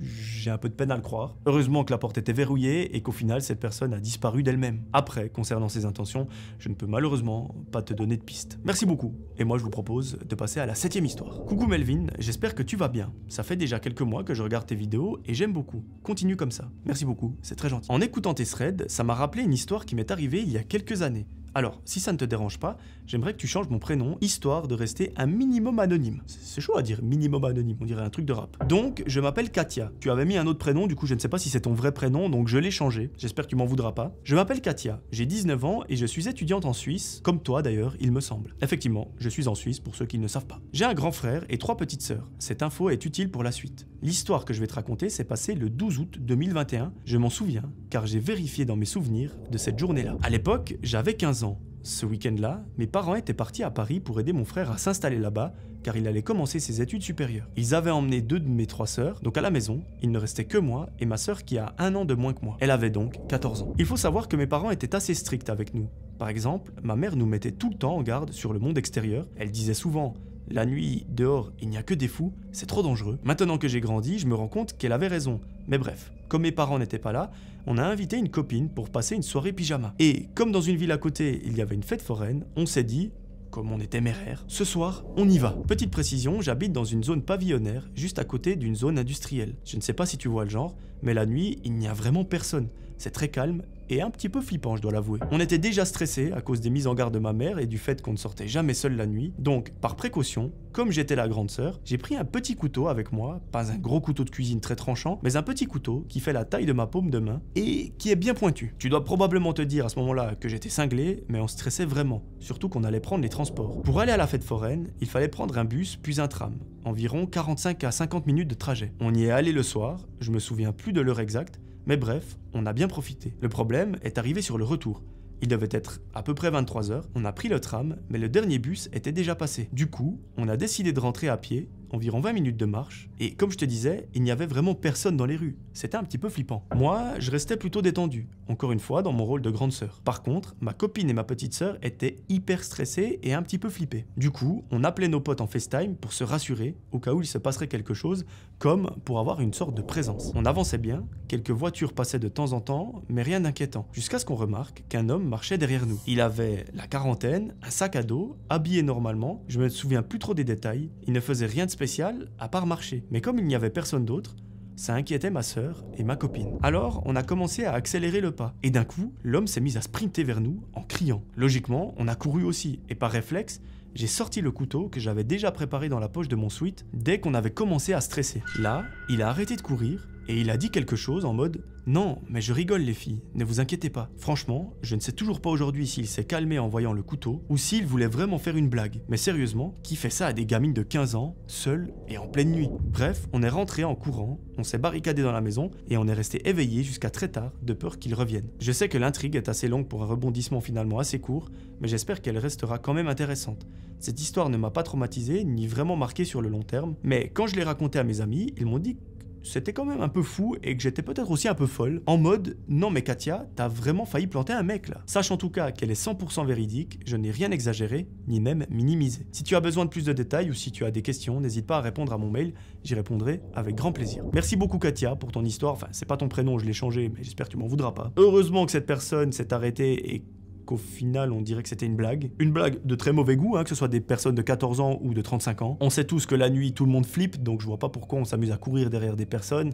J'ai un peu de peine à le croire. Heureusement que la porte était verrouillée et qu'au final, cette personne a disparu d'elle-même. Après, concernant ses intentions, je ne peux malheureusement pas te donner de piste. Merci beaucoup. Et moi, je vous propose de passer à la 7e histoire. Coucou Melvin, j'espère que tu vas bien. Ça fait déjà quelques mois que je regarde tes vidéos et j'aime beaucoup. Continue comme ça. Merci beaucoup, c'est très gentil. En écoutant tes threads, ça m'a rappelé une histoire qui m'est arrivée il y a quelques années. Alors, si ça ne te dérange pas, j'aimerais que tu changes mon prénom, histoire de rester un minimum anonyme. C'est chaud à dire, minimum anonyme, on dirait un truc de rap. Donc, je m'appelle Katia. Tu avais mis un autre prénom, du coup je ne sais pas si c'est ton vrai prénom, donc je l'ai changé. J'espère que tu m'en voudras pas. Je m'appelle Katia, j'ai 19 ans et je suis étudiante en Suisse, comme toi d'ailleurs, il me semble. Effectivement, je suis en Suisse pour ceux qui ne savent pas. J'ai un grand frère et 3 petites sœurs. Cette info est utile pour la suite. L'histoire que je vais te raconter s'est passée le 12 août 2021. Je m'en souviens, car j'ai vérifié dans mes souvenirs de cette journée-là. À l'époque, j'avais 15 ans. Ce week-end-là, mes parents étaient partis à Paris pour aider mon frère à s'installer là-bas, car il allait commencer ses études supérieures. Ils avaient emmené 2 de mes 3 sœurs, donc à la maison, il ne restait que moi et ma sœur qui a 1 an de moins que moi. Elle avait donc 14 ans. Il faut savoir que mes parents étaient assez stricts avec nous. Par exemple, ma mère nous mettait tout le temps en garde sur le monde extérieur. Elle disait souvent « La nuit, dehors, il n'y a que des fous, c'est trop dangereux ». Maintenant que j'ai grandi, je me rends compte qu'elle avait raison. Mais bref, comme mes parents n'étaient pas là, on a invité une copine pour passer une soirée pyjama. Et comme dans une ville à côté, il y avait une fête foraine, on s'est dit, comme on est téméraire, ce soir, on y va. Petite précision, j'habite dans une zone pavillonnaire, juste à côté d'une zone industrielle. Je ne sais pas si tu vois le genre, mais la nuit, il n'y a vraiment personne. C'est très calme et un petit peu flippant, je dois l'avouer. On était déjà stressés à cause des mises en garde de ma mère et du fait qu'on ne sortait jamais seul la nuit. Donc, par précaution, comme j'étais la grande sœur, j'ai pris un petit couteau avec moi, pas un gros couteau de cuisine très tranchant, mais un petit couteau qui fait la taille de ma paume de main et qui est bien pointu. Tu dois probablement te dire à ce moment-là que j'étais cinglé, mais on stressait vraiment, surtout qu'on allait prendre les transports. Pour aller à la fête foraine, il fallait prendre un bus puis un tram, environ 45 à 50 minutes de trajet. On y est allé le soir, je me souviens plus de l'heure exacte, mais bref, on a bien profité. Le problème est arrivé sur le retour. Il devait être à peu près 23h, on a pris le tram, mais le dernier bus était déjà passé. Du coup, on a décidé de rentrer à pied, environ 20 minutes de marche, et comme je te disais, il n'y avait vraiment personne dans les rues. C'était un petit peu flippant. Moi, je restais plutôt détendu, encore une fois dans mon rôle de grande sœur. Par contre, ma copine et ma petite sœur étaient hyper stressées et un petit peu flippées. Du coup, on appelait nos potes en FaceTime pour se rassurer au cas où il se passerait quelque chose, comme pour avoir une sorte de présence. On avançait bien, quelques voitures passaient de temps en temps, mais rien d'inquiétant, jusqu'à ce qu'on remarque qu'un homme marchait derrière nous. Il avait la quarantaine, un sac à dos, habillé normalement, je me souviens plus trop des détails, il ne faisait rien de spécial à part marcher. Mais comme il n'y avait personne d'autre, ça inquiétait ma sœur et ma copine. Alors, on a commencé à accélérer le pas. Et d'un coup, l'homme s'est mis à sprinter vers nous en criant. Logiquement, on a couru aussi. Et par réflexe, j'ai sorti le couteau que j'avais déjà préparé dans la poche de mon sweat dès qu'on avait commencé à stresser. Là, il a arrêté de courir et il a dit quelque chose en mode « Non, mais je rigole les filles, ne vous inquiétez pas. » Franchement, je ne sais toujours pas aujourd'hui s'il s'est calmé en voyant le couteau ou s'il voulait vraiment faire une blague. Mais sérieusement, qui fait ça à des gamines de 15 ans, seules et en pleine nuit? Bref, on est rentré en courant, on s'est barricadé dans la maison et on est resté éveillé jusqu'à très tard de peur qu'il revienne. Je sais que l'intrigue est assez longue pour un rebondissement finalement assez court, mais j'espère qu'elle restera quand même intéressante. Cette histoire ne m'a pas traumatisé ni vraiment marqué sur le long terme, mais quand je l'ai raconté à mes amis, ils m'ont dit que c'était quand même un peu fou et que j'étais peut-être aussi un peu folle, en mode « Non mais Katia, t'as vraiment failli planter un mec là ». Sache en tout cas qu'elle est 100% véridique, je n'ai rien exagéré, ni même minimisé. Si tu as besoin de plus de détails ou si tu as des questions, n'hésite pas à répondre à mon mail, j'y répondrai avec grand plaisir. Merci beaucoup Katia pour ton histoire, enfin c'est pas ton prénom, je l'ai changé, mais j'espère que tu m'en voudras pas. Heureusement que cette personne s'est arrêtée et qu'au final on dirait que c'était une blague. Une blague de très mauvais goût, que ce soit des personnes de 14 ans ou de 35 ans. On sait tous que la nuit tout le monde flippe, donc je vois pas pourquoi on s'amuse à courir derrière des personnes.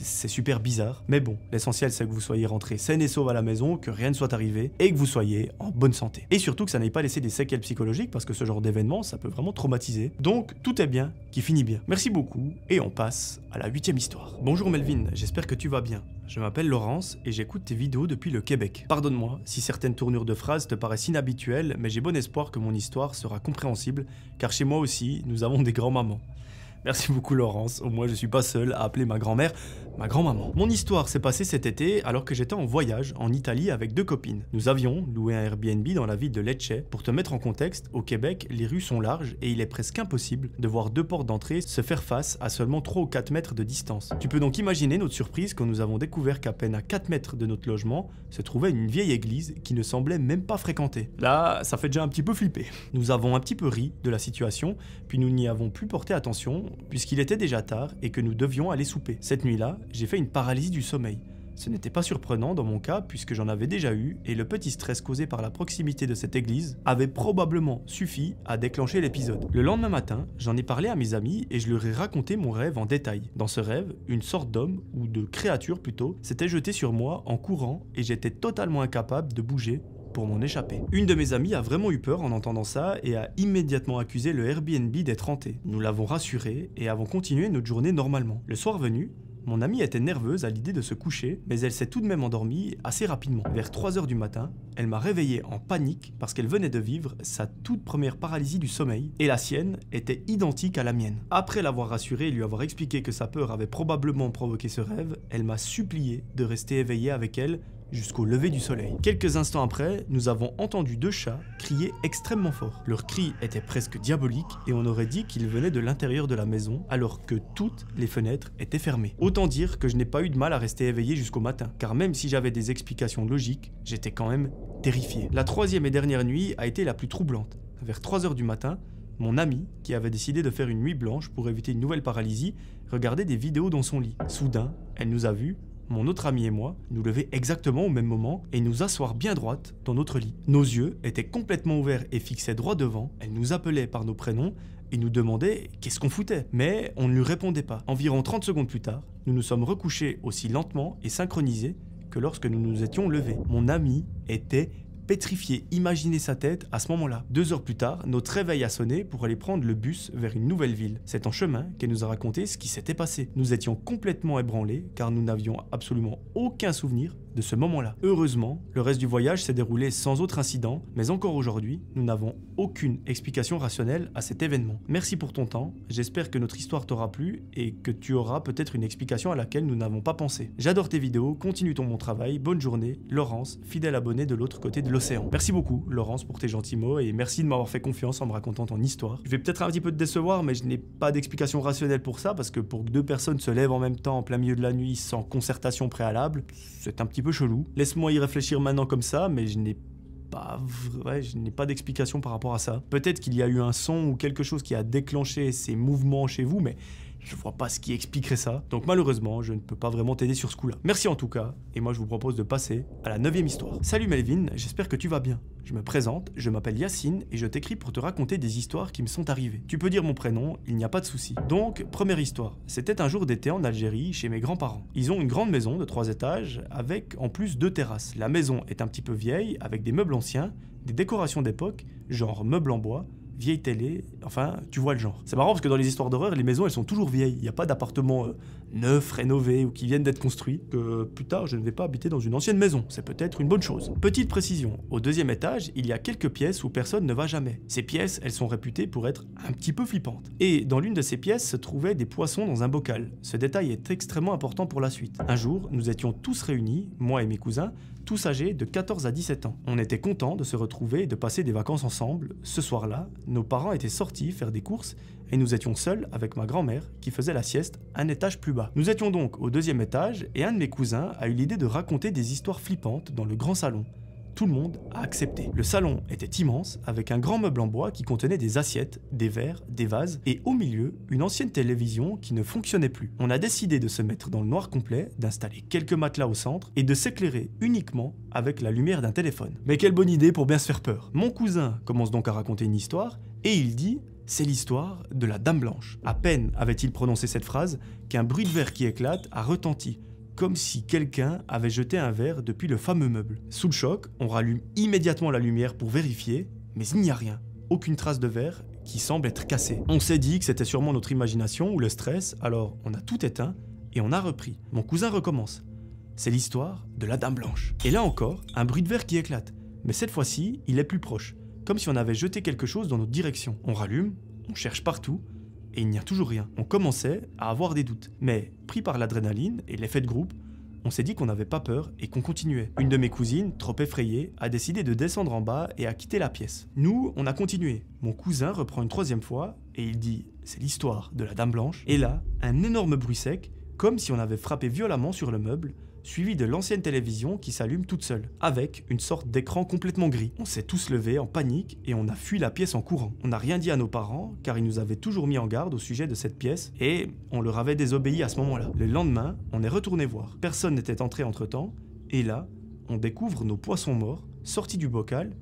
C'est super bizarre. Mais bon, l'essentiel c'est que vous soyez rentrés sains et saufs à la maison, que rien ne soit arrivé et que vous soyez en bonne santé. Et surtout que ça n'ait pas laissé des séquelles psychologiques parce que ce genre d'événement ça peut vraiment traumatiser. Donc tout est bien qui finit bien. Merci beaucoup et on passe à la 8e histoire. Bonjour Melvin, j'espère que tu vas bien. Je m'appelle Laurence et j'écoute tes vidéos depuis le Québec. Pardonne-moi si certaines tournures de phrases te paraissent inhabituelles, mais j'ai bon espoir que mon histoire sera compréhensible, car chez moi aussi, nous avons des grands-mamans. Merci beaucoup Laurence, au moins je suis pas seul à appeler ma grand-mère ma grand-maman. Mon histoire s'est passée cet été alors que j'étais en voyage en Italie avec 2 copines. Nous avions loué un Airbnb dans la ville de Lecce. Pour te mettre en contexte, au Québec, les rues sont larges et il est presque impossible de voir 2 portes d'entrée se faire face à seulement 3 ou 4 mètres de distance. Tu peux donc imaginer notre surprise quand nous avons découvert qu'à peine à 4 mètres de notre logement se trouvait une vieille église qui ne semblait même pas fréquentée. Là, ça fait déjà un petit peu flipper. Nous avons un petit peu ri de la situation, puis nous n'y avons plus porté attention puisqu'il était déjà tard et que nous devions aller souper. Cette nuit-là, j'ai fait une paralysie du sommeil. Ce n'était pas surprenant dans mon cas puisque j'en avais déjà eu et le petit stress causé par la proximité de cette église avait probablement suffi à déclencher l'épisode. Le lendemain matin, j'en ai parlé à mes amis et je leur ai raconté mon rêve en détail. Dans ce rêve, une sorte d'homme, ou de créature plutôt, s'était jeté sur moi en courant et j'étais totalement incapable de bouger pour m'en échapper. Une de mes amies a vraiment eu peur en entendant ça et a immédiatement accusé le Airbnb d'être hanté. Nous l'avons rassurée et avons continué notre journée normalement. Le soir venu, mon amie était nerveuse à l'idée de se coucher, mais elle s'est tout de même endormie assez rapidement. Vers 3 h du matin, elle m'a réveillé en panique parce qu'elle venait de vivre sa toute première paralysie du sommeil et la sienne était identique à la mienne. Après l'avoir rassurée et lui avoir expliqué que sa peur avait probablement provoqué ce rêve, elle m'a supplié de rester éveillée avec elle jusqu'au lever du soleil. Quelques instants après, nous avons entendu 2 chats crier extrêmement fort. Leur cri était presque diabolique et on aurait dit qu'ils venaient de l'intérieur de la maison alors que toutes les fenêtres étaient fermées. Autant dire que je n'ai pas eu de mal à rester éveillé jusqu'au matin, car même si j'avais des explications logiques, j'étais quand même terrifié. La 3e et dernière nuit a été la plus troublante. Vers 3 h du matin, mon amie, qui avait décidé de faire une nuit blanche pour éviter une nouvelle paralysie, regardait des vidéos dans son lit. Soudain, elle nous a vus, mon autre ami et moi, nous lever exactement au même moment et nous asseoir bien droite dans notre lit. Nos yeux étaient complètement ouverts et fixés droit devant, elle nous appelait par nos prénoms et nous demandait qu'est-ce qu'on foutait. Mais on ne lui répondait pas. Environ 30 secondes plus tard, nous nous sommes recouchés aussi lentement et synchronisés que lorsque nous nous étions levés. Mon ami était pétrifié, imaginez sa tête à ce moment-là. 2 heures plus tard, notre réveil a sonné pour aller prendre le bus vers une nouvelle ville. C'est en chemin qu'elle nous a raconté ce qui s'était passé. Nous étions complètement ébranlés car nous n'avions absolument aucun souvenir de ce moment-là. Heureusement, le reste du voyage s'est déroulé sans autre incident, mais encore aujourd'hui, nous n'avons aucune explication rationnelle à cet événement. Merci pour ton temps, j'espère que notre histoire t'aura plu et que tu auras peut-être une explication à laquelle nous n'avons pas pensé. J'adore tes vidéos, continue ton bon travail, bonne journée, Laurence, fidèle abonnée de l'autre côté de l'océan. Merci beaucoup Laurence pour tes gentils mots et merci de m'avoir fait confiance en me racontant ton histoire. Je vais peut-être un petit peu te décevoir, mais je n'ai pas d'explication rationnelle pour ça, parce que pour que deux personnes se lèvent en même temps en plein milieu de la nuit sans concertation préalable, c'est un petit peu chelou. Laisse-moi y réfléchir maintenant comme ça, mais je n'ai pas d'explication par rapport à ça. Peut-être qu'il y a eu un son ou quelque chose qui a déclenché ces mouvements chez vous, mais je vois pas ce qui expliquerait ça. Donc malheureusement, je ne peux pas vraiment t'aider sur ce coup-là. Merci en tout cas, et moi je vous propose de passer à la 9e histoire. Salut Melvin, j'espère que tu vas bien. Je me présente, je m'appelle Yacine et je t'écris pour te raconter des histoires qui me sont arrivées. Tu peux dire mon prénom, il n'y a pas de souci. Donc, première histoire. C'était un jour d'été en Algérie, chez mes grands-parents. Ils ont une grande maison de 3 étages, avec en plus 2 terrasses. La maison est un petit peu vieille, avec des meubles anciens, des décorations d'époque, genre meubles en bois, vieille télé, enfin, tu vois le genre. C'est marrant parce que dans les histoires d'horreur, les maisons, elles sont toujours vieilles. Il n'y a pas d'appartements neufs, rénovés ou qui viennent d'être construits. Que plus tard, je ne vais pas habiter dans une ancienne maison. C'est peut-être une bonne chose. Petite précision, au 2e étage, il y a quelques pièces où personne ne va jamais. Ces pièces, elles sont réputées pour être un petit peu flippantes. Et dans l'une de ces pièces se trouvaient des poissons dans un bocal. Ce détail est extrêmement important pour la suite. Un jour, nous étions tous réunis, moi et mes cousins, tous âgés de 14 à 17 ans. On était contents de se retrouver et de passer des vacances ensemble. Ce soir-là, nos parents étaient sortis faire des courses et nous étions seuls avec ma grand-mère qui faisait la sieste un étage plus bas. Nous étions donc au 2e étage et un de mes cousins a eu l'idée de raconter des histoires flippantes dans le grand salon. Tout le monde a accepté. Le salon était immense, avec un grand meuble en bois qui contenait des assiettes, des verres, des vases, et au milieu, une ancienne télévision qui ne fonctionnait plus. On a décidé de se mettre dans le noir complet, d'installer quelques matelas au centre, et de s'éclairer uniquement avec la lumière d'un téléphone. Mais quelle bonne idée pour bien se faire peur. Mon cousin commence donc à raconter une histoire, et il dit... C'est l'histoire de la Dame Blanche. À peine avait-il prononcé cette phrase qu'un bruit de verre qui éclate a retenti, comme si quelqu'un avait jeté un verre depuis le fameux meuble. Sous le choc, on rallume immédiatement la lumière pour vérifier, mais il n'y a rien. Aucune trace de verre qui semble être cassé. On s'est dit que c'était sûrement notre imagination ou le stress, alors on a tout éteint et on a repris. Mon cousin recommence. C'est l'histoire de la Dame Blanche. Et là encore, un bruit de verre qui éclate. Mais cette fois-ci, il est plus proche. Comme si on avait jeté quelque chose dans notre direction. On rallume, on cherche partout, et il n'y a toujours rien. On commençait à avoir des doutes. Mais, pris par l'adrénaline et l'effet de groupe, on s'est dit qu'on n'avait pas peur et qu'on continuait. Une de mes cousines, trop effrayée, a décidé de descendre en bas et a quitté la pièce. Nous, on a continué. Mon cousin reprend une 3e fois, et il dit « C'est l'histoire de la Dame Blanche ». Et là, un énorme bruit sec, comme si on avait frappé violemment sur le meuble, suivi de l'ancienne télévision qui s'allume toute seule, avec une sorte d'écran complètement gris. On s'est tous levés en panique et on a fui la pièce en courant. On n'a rien dit à nos parents, car ils nous avaient toujours mis en garde au sujet de cette pièce, et on leur avait désobéi à ce moment-là. Le lendemain, on est retourné voir. Personne n'était entré entre-temps, et là, on découvre nos poissons morts, sortis du bocal,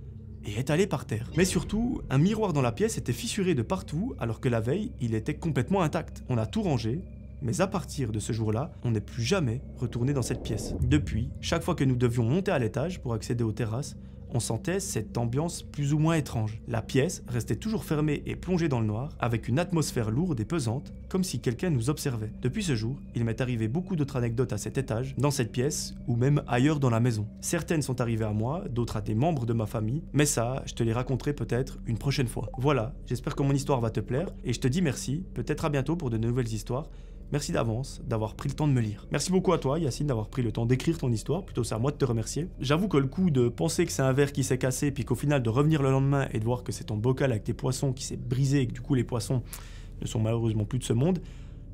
et étalés par terre. Mais surtout, un miroir dans la pièce était fissuré de partout, alors que la veille, il était complètement intact. On a tout rangé, mais à partir de ce jour-là, on n'est plus jamais retourné dans cette pièce. Depuis, chaque fois que nous devions monter à l'étage pour accéder aux terrasses, on sentait cette ambiance plus ou moins étrange. La pièce restait toujours fermée et plongée dans le noir, avec une atmosphère lourde et pesante, comme si quelqu'un nous observait. Depuis ce jour, il m'est arrivé beaucoup d'autres anecdotes à cet étage, dans cette pièce, ou même ailleurs dans la maison. Certaines sont arrivées à moi, d'autres à des membres de ma famille, mais ça, je te les raconterai peut-être une prochaine fois. Voilà, j'espère que mon histoire va te plaire, et je te dis merci, peut-être à bientôt pour de nouvelles histoires. Merci d'avance d'avoir pris le temps de me lire. Merci beaucoup à toi, Yacine, d'avoir pris le temps d'écrire ton histoire. Plutôt, c'est à moi de te remercier. J'avoue que le coup de penser que c'est un verre qui s'est cassé, puis qu'au final de revenir le lendemain et de voir que c'est ton bocal avec tes poissons qui s'est brisé et que du coup les poissons ne sont malheureusement plus de ce monde,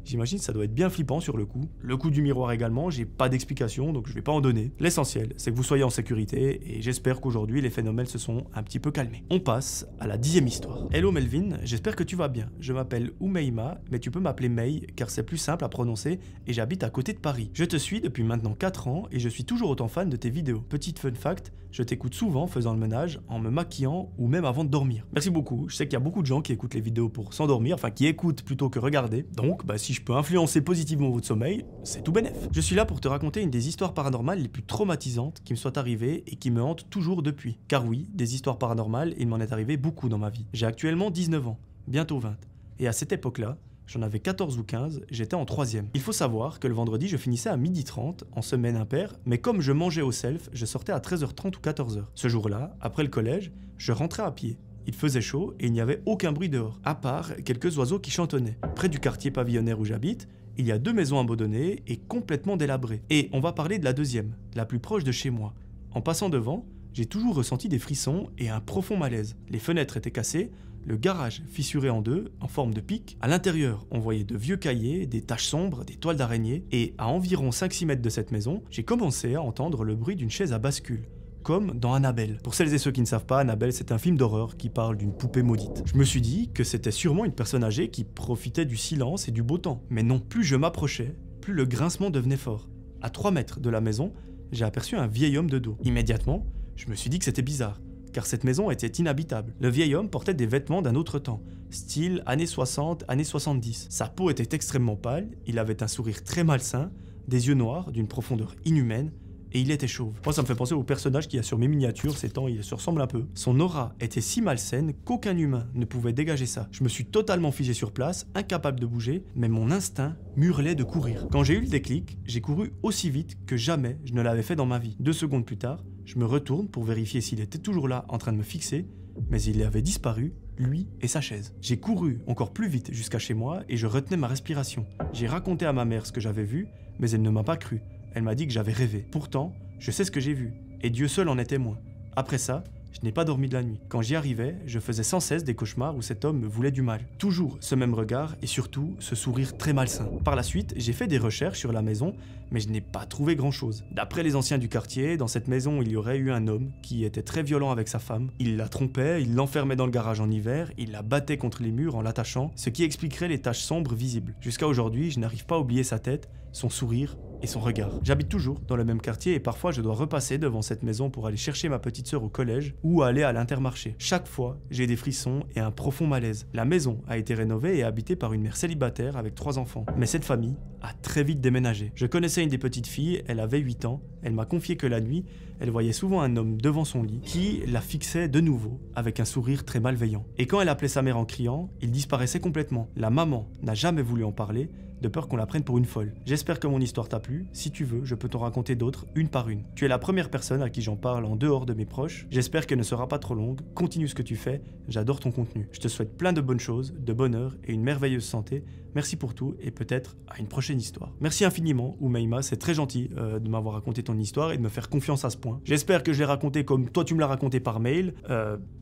j'imagine que ça doit être bien flippant sur le coup. Le coup du miroir également, j'ai pas d'explication, donc je vais pas en donner. L'essentiel, c'est que vous soyez en sécurité, et j'espère qu'aujourd'hui, les phénomènes se sont un petit peu calmés. On passe à la 10e histoire. Hello Melvin, j'espère que tu vas bien. Je m'appelle Oumeima, mais tu peux m'appeler May, car c'est plus simple à prononcer, et j'habite à côté de Paris. Je te suis depuis maintenant 4 ans, et je suis toujours autant fan de tes vidéos. Petite fun fact, je t'écoute souvent faisant le ménage, en me maquillant, ou même avant de dormir. Merci beaucoup, je sais qu'il y a beaucoup de gens qui écoutent les vidéos pour s'endormir, enfin qui écoutent plutôt que regarder, donc si je peux influencer positivement votre sommeil, c'est tout bénef. Je suis là pour te raconter une des histoires paranormales les plus traumatisantes qui me soient arrivées et qui me hantent toujours depuis. Car oui, des histoires paranormales, il m'en est arrivé beaucoup dans ma vie. J'ai actuellement 19 ans, bientôt 20. Et à cette époque-là, J'en avais 14 ou 15, j'étais en 3e. Il faut savoir que le vendredi, je finissais à 12h30, en semaine impaire, mais comme je mangeais au self, je sortais à 13h30 ou 14h. Ce jour-là, après le collège, je rentrais à pied. Il faisait chaud et il n'y avait aucun bruit dehors, à part quelques oiseaux qui chantonnaient. Près du quartier pavillonnaire où j'habite, il y a 2 maisons abandonnées et complètement délabrées. Et on va parler de la deuxième, la plus proche de chez moi. En passant devant, j'ai toujours ressenti des frissons et un profond malaise. Les fenêtres étaient cassées, le garage fissuré en deux, en forme de pic. À l'intérieur, on voyait de vieux cahiers, des taches sombres, des toiles d'araignée. Et à environ 5-6 mètres de cette maison, j'ai commencé à entendre le bruit d'une chaise à bascule, comme dans Annabelle. Pour celles et ceux qui ne savent pas, Annabelle, c'est un film d'horreur qui parle d'une poupée maudite. Je me suis dit que c'était sûrement une personne âgée qui profitait du silence et du beau temps. Mais non, plus je m'approchais, plus le grincement devenait fort. À 3 mètres de la maison, j'ai aperçu un vieil homme de dos. Immédiatement, je me suis dit que c'était bizarre, car cette maison était inhabitable. Le vieil homme portait des vêtements d'un autre temps, style années 60, années 70. Sa peau était extrêmement pâle, il avait un sourire très malsain, des yeux noirs d'une profondeur inhumaine, et il était chauve. Moi, ça me fait penser au personnage qu'il y a sur mes miniatures, ces temps, il se ressemble un peu. Son aura était si malsaine qu'aucun humain ne pouvait dégager ça. Je me suis totalement figé sur place, incapable de bouger, mais mon instinct m'hurlait de courir. Quand j'ai eu le déclic, j'ai couru aussi vite que jamais je ne l'avais fait dans ma vie. 2 secondes plus tard, je me retourne pour vérifier s'il était toujours là en train de me fixer, mais il avait disparu, lui et sa chaise. J'ai couru encore plus vite jusqu'à chez moi et je retenais ma respiration. J'ai raconté à ma mère ce que j'avais vu, mais elle ne m'a pas cru. Elle m'a dit que j'avais rêvé. Pourtant, je sais ce que j'ai vu, et Dieu seul en est témoin. Après ça, je n'ai pas dormi de la nuit. Quand j'y arrivais, je faisais sans cesse des cauchemars où cet homme me voulait du mal. Toujours ce même regard et surtout ce sourire très malsain. Par la suite, j'ai fait des recherches sur la maison, mais je n'ai pas trouvé grand-chose. D'après les anciens du quartier, dans cette maison, il y aurait eu un homme qui était très violent avec sa femme. Il la trompait, il l'enfermait dans le garage en hiver, il la battait contre les murs en l'attachant, ce qui expliquerait les taches sombres visibles. Jusqu'à aujourd'hui, je n'arrive pas à oublier sa tête, son sourire et son regard. J'habite toujours dans le même quartier et parfois je dois repasser devant cette maison pour aller chercher ma petite sœur au collège ou aller à l'Intermarché. Chaque fois, j'ai des frissons et un profond malaise. La maison a été rénovée et habitée par une mère célibataire avec 3 enfants. Mais cette famille a très vite déménagé. Je connaissais une des petites filles, elle avait 8 ans. Elle m'a confié que la nuit, elle voyait souvent un homme devant son lit qui la fixait de nouveau avec un sourire très malveillant. Et quand elle appelait sa mère en criant, il disparaissait complètement. La maman n'a jamais voulu en parler, de peur qu'on la prenne pour une folle. J'espère que mon histoire t'a plu. Si tu veux, je peux t'en raconter d'autres, une par une. Tu es la première personne à qui j'en parle en dehors de mes proches. J'espère qu'elle ne sera pas trop longue. Continue ce que tu fais. J'adore ton contenu. Je te souhaite plein de bonnes choses, de bonheur et une merveilleuse santé. Merci pour tout et peut-être à une prochaine histoire. Merci infiniment, Oumaima. C'est très gentil de m'avoir raconté ton histoire et de me faire confiance à ce point. J'espère que je l'ai raconté comme toi tu me l'as raconté par mail.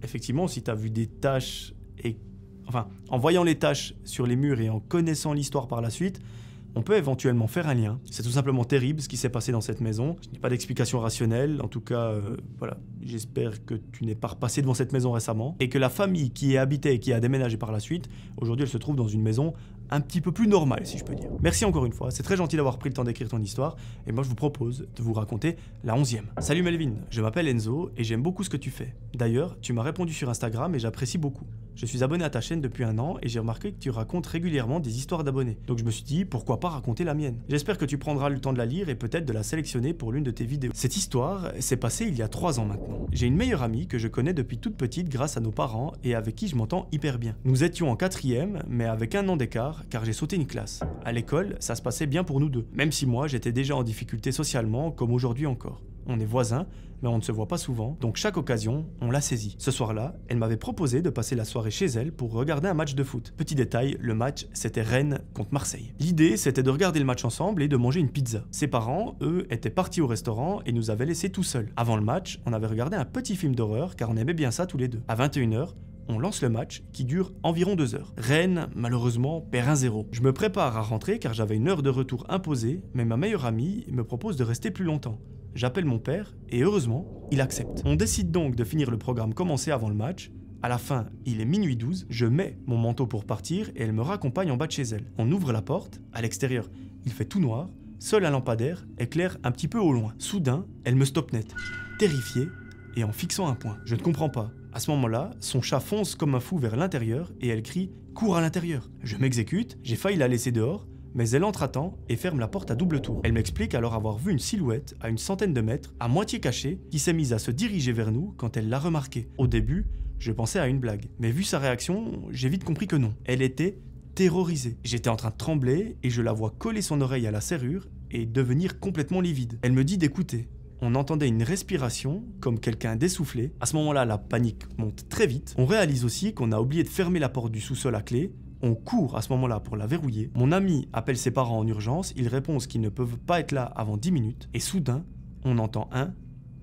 Effectivement, si tu as vu des tâches et enfin, en voyant les taches sur les murs et en connaissant l'histoire par la suite, on peut éventuellement faire un lien. C'est tout simplement terrible ce qui s'est passé dans cette maison. Je n'ai pas d'explication rationnelle. En tout cas, voilà. J'espère que tu n'es pas repassé devant cette maison récemment et que la famille qui y habitait et qui a déménagé par la suite, aujourd'hui elle se trouve dans une maison un petit peu plus normale, si je peux dire. Merci encore une fois. C'est très gentil d'avoir pris le temps d'écrire ton histoire et moi je vous propose de vous raconter la 11e. Salut Melvin, je m'appelle Enzo et j'aime beaucoup ce que tu fais. D'ailleurs, tu m'as répondu sur Instagram et j'apprécie beaucoup. Je suis abonné à ta chaîne depuis 1 an et j'ai remarqué que tu racontes régulièrement des histoires d'abonnés. Donc je me suis dit, pourquoi pas raconter la mienne. J'espère que tu prendras le temps de la lire et peut-être de la sélectionner pour l'une de tes vidéos. Cette histoire s'est passée il y a 3 ans maintenant. J'ai une meilleure amie que je connais depuis toute petite grâce à nos parents et avec qui je m'entends hyper bien. Nous étions en 4e, mais avec 1 an d'écart car j'ai sauté une classe. À l'école, ça se passait bien pour nous deux, même si moi j'étais déjà en difficulté socialement comme aujourd'hui encore. On est voisins, mais on ne se voit pas souvent, donc chaque occasion, on l'a saisie. Ce soir-là, elle m'avait proposé de passer la soirée chez elle pour regarder un match de foot. Petit détail, le match, c'était Rennes contre Marseille. L'idée, c'était de regarder le match ensemble et de manger une pizza. Ses parents, eux, étaient partis au restaurant et nous avaient laissés tout seuls. Avant le match, on avait regardé un petit film d'horreur car on aimait bien ça tous les deux. À 21h, on lance le match qui dure environ 2 heures. Rennes, malheureusement, perd 1-0. Je me prépare à rentrer car j'avais une heure de retour imposée, mais ma meilleure amie me propose de rester plus longtemps. J'appelle mon père et heureusement, il accepte. On décide donc de finir le programme commencé avant le match. À la fin, il est minuit 12, je mets mon manteau pour partir et elle me raccompagne en bas de chez elle. On ouvre la porte, à l'extérieur, il fait tout noir, seul un lampadaire éclaire un petit peu au loin. Soudain, elle me stoppe net, terrifiée et en fixant un point. Je ne comprends pas. À ce moment-là, son chat fonce comme un fou vers l'intérieur et elle crie « Cours à l'intérieur !» Je m'exécute, j'ai failli la laisser dehors, mais elle entre à temps et ferme la porte à double tour. Elle m'explique alors avoir vu une silhouette à une centaine de mètres, à moitié cachée, qui s'est mise à se diriger vers nous quand elle l'a remarqué. Au début, je pensais à une blague, mais vu sa réaction, j'ai vite compris que non. Elle était terrorisée. J'étais en train de trembler et je la vois coller son oreille à la serrure et devenir complètement livide. Elle me dit d'écouter. On entendait une respiration, comme quelqu'un d'essoufflé. À ce moment-là, la panique monte très vite. On réalise aussi qu'on a oublié de fermer la porte du sous-sol à clé. On court à ce moment-là pour la verrouiller. Mon ami appelle ses parents en urgence. Ils répondent qu'ils ne peuvent pas être là avant 10 minutes. Et soudain, on entend 1,